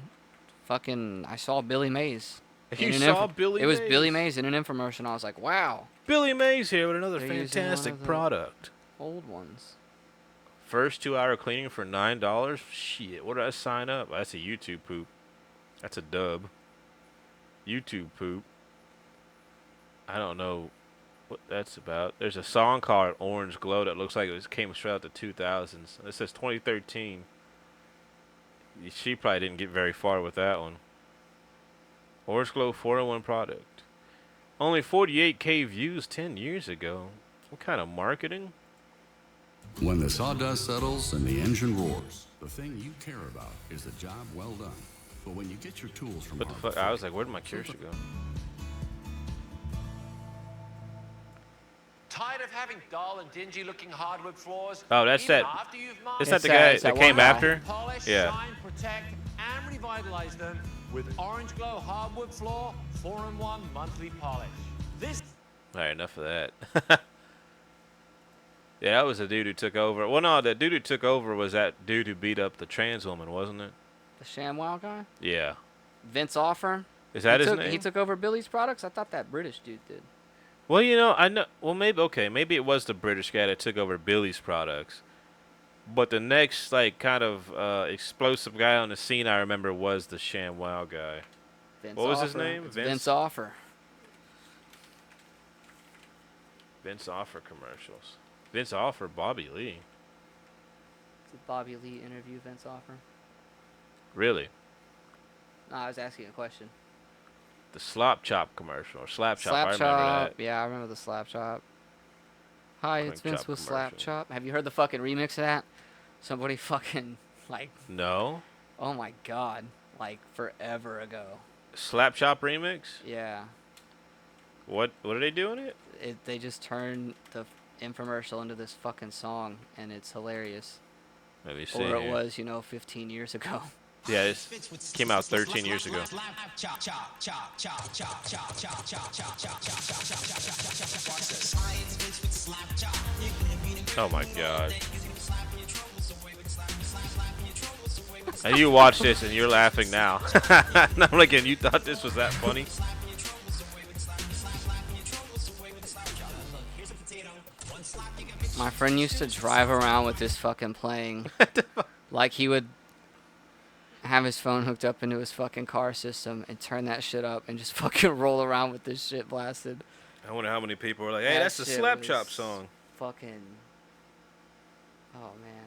Speaker 2: fucking I saw Billy Mays.
Speaker 1: You
Speaker 2: in an
Speaker 1: saw Billy
Speaker 2: It was
Speaker 1: Mays?
Speaker 2: Billy Mays in an infomercial. I was like, wow,
Speaker 1: Billy Mays here with another
Speaker 2: They're using one
Speaker 1: fantastic
Speaker 2: of the-
Speaker 1: product.
Speaker 2: old ones.
Speaker 1: First 2-hour cleaning for $9. Shit, what did I sign up? That's a YouTube poop. That's a dub. YouTube poop. I don't know what that's about. There's a song called Orange Glow that looks like it came straight out the 2000s. It says 2013. She probably didn't get very far with that one. Orange Glow 4-in-1 product. Only 48K views 10 years ago. What kind of marketing?
Speaker 7: When the sawdust settles and the engine roars, the thing you care about is the job well done. But when you get your tools from
Speaker 1: What the fuck? I was like, where did my cursor go?
Speaker 8: Tired of having dull and dingy-looking hardwood floors?
Speaker 1: Oh, that's
Speaker 8: Even
Speaker 1: that-
Speaker 8: After you've marked
Speaker 1: Is that the
Speaker 2: It's
Speaker 1: guy
Speaker 2: it's
Speaker 1: that
Speaker 2: that
Speaker 1: came
Speaker 2: one guy.
Speaker 1: after?
Speaker 8: polish,
Speaker 1: Yeah.
Speaker 8: shine, protect, and revitalize them with Orange Glow hardwood floor 4-in-1 monthly polish. This
Speaker 1: All right, enough of that. Yeah, that was the dude who took over. Well, no, the dude who took over was that dude who beat up the trans woman, wasn't it?
Speaker 2: The ShamWow guy,
Speaker 1: Yeah.
Speaker 2: Vince Offer.
Speaker 1: Is that
Speaker 2: he
Speaker 1: his
Speaker 2: took,
Speaker 1: name?
Speaker 2: He took over Billy's products. I thought that British dude did.
Speaker 1: Well, you know, I know. Well, maybe okay. Maybe it was the British guy that took over Billy's products. But the next, like, kind of explosive guy on the scene I remember was the ShamWow guy.
Speaker 2: Vince
Speaker 1: What was his
Speaker 2: Offer.
Speaker 1: name?
Speaker 2: It's
Speaker 1: Vince?
Speaker 2: Vince Offer.
Speaker 1: Vince Offer commercials. Vince Offer, Bobby Lee.
Speaker 2: Did Bobby Lee interview Vince Offer?
Speaker 1: Really?
Speaker 2: No, I was asking a question.
Speaker 1: The Slop Chop commercial. Or Slap Chop, I
Speaker 2: Slap
Speaker 1: remember
Speaker 2: Chop.
Speaker 1: that.
Speaker 2: Yeah, I remember the Slap Chop. Hi, it's
Speaker 1: Crank
Speaker 2: Vince
Speaker 1: Chop
Speaker 2: with Slap
Speaker 1: commercial.
Speaker 2: Chop. Have you heard the fucking remix of that? Somebody fucking, like,
Speaker 1: No?
Speaker 2: oh my god. Like, forever ago.
Speaker 1: Slap Chop remix?
Speaker 2: Yeah.
Speaker 1: What are they doing it?
Speaker 2: They just turned the infomercial into this fucking song, and it's hilarious.
Speaker 1: Let me see.
Speaker 2: Or it
Speaker 1: here.
Speaker 2: was, 15 years ago.
Speaker 1: Yeah, this came out 13 years ago. Oh my god. And you watch this and you're laughing now. And I'm like, and you thought this was that funny?
Speaker 2: My friend used to drive around with this fucking playing. Like, he would have his phone hooked up into his fucking car system and turn that shit up and just fucking roll around with this shit blasted.
Speaker 1: I wonder how many people were like, hey,
Speaker 2: That
Speaker 1: that's the
Speaker 2: shit
Speaker 1: Slap
Speaker 2: was
Speaker 1: Chop song.
Speaker 2: Fucking. Oh, man.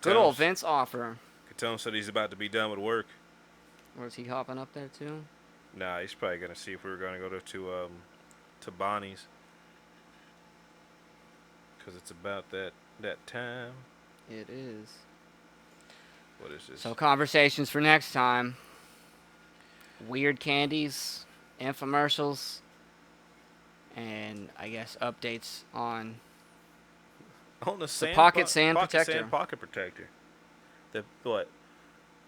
Speaker 2: Good old Vince Offer.
Speaker 1: Catone said he's about to be done with work.
Speaker 2: Or is he hopping up there too?
Speaker 1: Nah, he's probably gonna see if we were gonna go to Bonnie's, cause it's about that time.
Speaker 2: It is.
Speaker 1: What is this?
Speaker 2: So, conversations for next time. Weird candies, infomercials, and I guess updates on
Speaker 1: On the sand
Speaker 2: pocket sand
Speaker 1: pocket
Speaker 2: protector.
Speaker 1: Sand pocket protector. The what?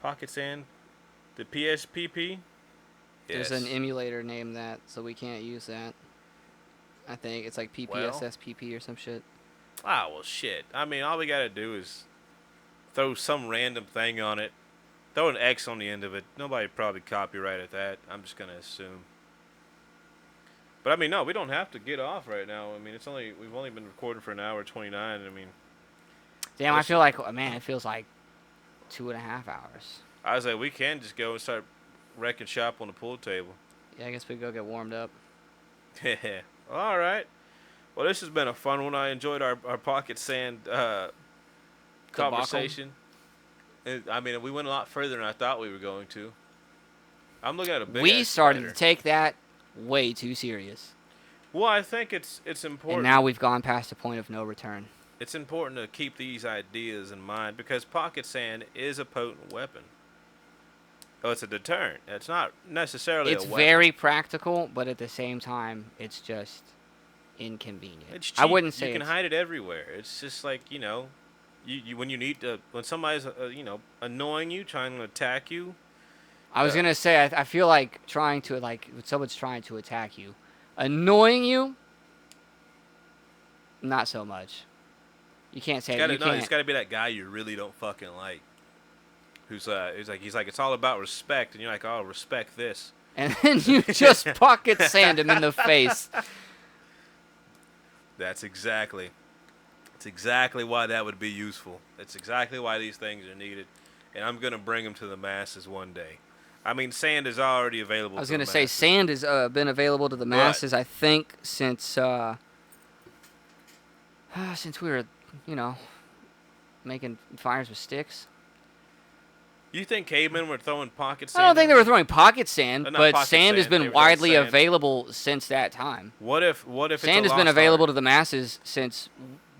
Speaker 1: Pocket sand. The PSPP.
Speaker 2: There's
Speaker 1: Yes.
Speaker 2: an emulator named that, so we can't use that. I think it's like PPSSPP or some shit.
Speaker 1: Ah, well, shit. I mean, all we gotta do is throw some random thing on it, throw an X on the end of it. Nobody probably copyrighted that. I'm just gonna assume. But I mean, no, we don't have to get off right now. I mean, we've only been recording for an hour 29. I mean,
Speaker 2: Damn, I feel like, man, it feels like 2.5 hours.
Speaker 1: I was like, we can just go and start wrecking shop on the pool table.
Speaker 2: Yeah, I guess we go get warmed up.
Speaker 1: All right. Well, this has been a fun one. I enjoyed our pocket sand conversation. I mean, we went a lot further than I thought we were going to. I'm looking at a big.
Speaker 2: We started to take that way too serious.
Speaker 1: Well, I think it's important.
Speaker 2: And now we've gone past the point of no return.
Speaker 1: It's important to keep these ideas in mind because pocket sand is a potent weapon. Oh, it's a deterrent. It's not necessarily a weapon.
Speaker 2: It's very practical, but at the same time, it's just inconvenient.
Speaker 1: It's cheap.
Speaker 2: I wouldn't say
Speaker 1: you can hide it everywhere. It's just like, you when you need to, when somebody's, annoying you, trying to attack you.
Speaker 2: I was going to say, I feel like when someone's trying to attack you, annoying you, not so much. You can't say that.
Speaker 1: It's got to be that guy you really don't fucking like. He's like, it's all about respect, and you're like, oh, respect this.
Speaker 2: And then you just pocket sand him in the face.
Speaker 1: That's exactly why that would be useful. That's exactly why these things are needed, and I'm gonna bring them to the masses one day. I mean, sand is already available.
Speaker 2: I was gonna say sand has been available to the masses. I think since we were, making fires with sticks.
Speaker 1: You think cavemen were throwing pocket sand?
Speaker 2: I don't think they were throwing pocket sand, but
Speaker 1: pocket
Speaker 2: sand has
Speaker 1: sand, they
Speaker 2: been
Speaker 1: were throwing
Speaker 2: widely
Speaker 1: sand.
Speaker 2: available since that time.
Speaker 1: What if
Speaker 2: Sand has been available to the masses since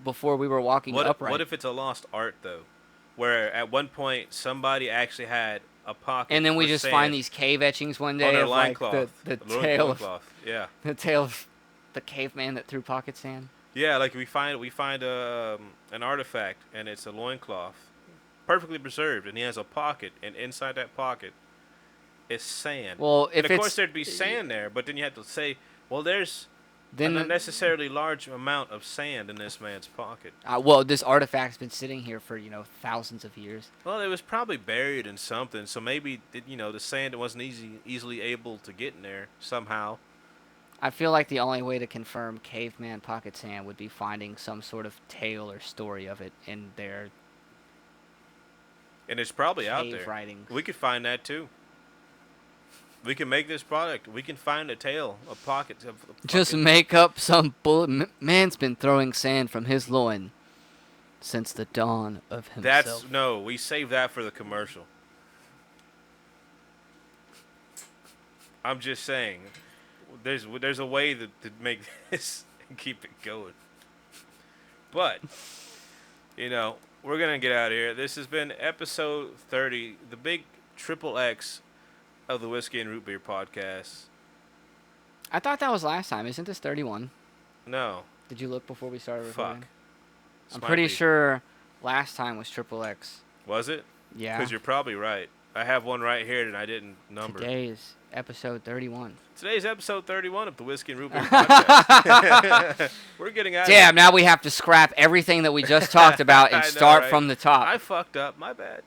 Speaker 2: before we were walking upright.
Speaker 1: What if it's a lost art though, where at one point somebody actually had a pocket,
Speaker 2: and then we
Speaker 1: for
Speaker 2: just
Speaker 1: sand
Speaker 2: find these cave etchings one day
Speaker 1: on their
Speaker 2: of like
Speaker 1: loincloth.
Speaker 2: the tail of
Speaker 1: yeah,
Speaker 2: the tail of the caveman that threw pocket sand.
Speaker 1: Yeah, like we find an artifact and it's a loincloth, perfectly preserved, and he has a pocket, and inside that pocket is sand.
Speaker 2: Well,
Speaker 1: and of course there'd be sand there, but then you have to say, well, there's an unnecessarily large amount of sand in this man's pocket.
Speaker 2: Well, this artifact's been sitting here for thousands of years.
Speaker 1: Well, it was probably buried in something, so maybe the sand wasn't easily able to get in there somehow.
Speaker 2: I feel like the only way to confirm caveman pocket sand would be finding some sort of tale or story of it in their
Speaker 1: and it's probably out
Speaker 2: cave
Speaker 1: there.
Speaker 2: writings.
Speaker 1: We could find that too. We can make this product. We can find a tale of pockets.
Speaker 2: Just make up some bullet. Man's been throwing sand from his loin since the dawn of himself.
Speaker 1: We save that for the commercial. I'm just saying, there's a way to make this and keep it going. But, we're going to get out of here. This has been episode 30, the big triple X of the Whiskey and Root Beer podcast.
Speaker 2: I thought that was last time. Isn't this 31?
Speaker 1: No.
Speaker 2: Did you look before we started recording?
Speaker 1: Fuck.
Speaker 2: I'm pretty sure last time was triple X.
Speaker 1: Was it?
Speaker 2: Yeah.
Speaker 1: Because you're probably right. I have one right here that I didn't number.
Speaker 2: Today is episode 31.
Speaker 1: Today's episode 31 of the Whiskey and Root Beer podcast. We're getting out of here.
Speaker 2: Damn, now we have to scrap everything that we just talked about and start from the top.
Speaker 1: I fucked up. My bad.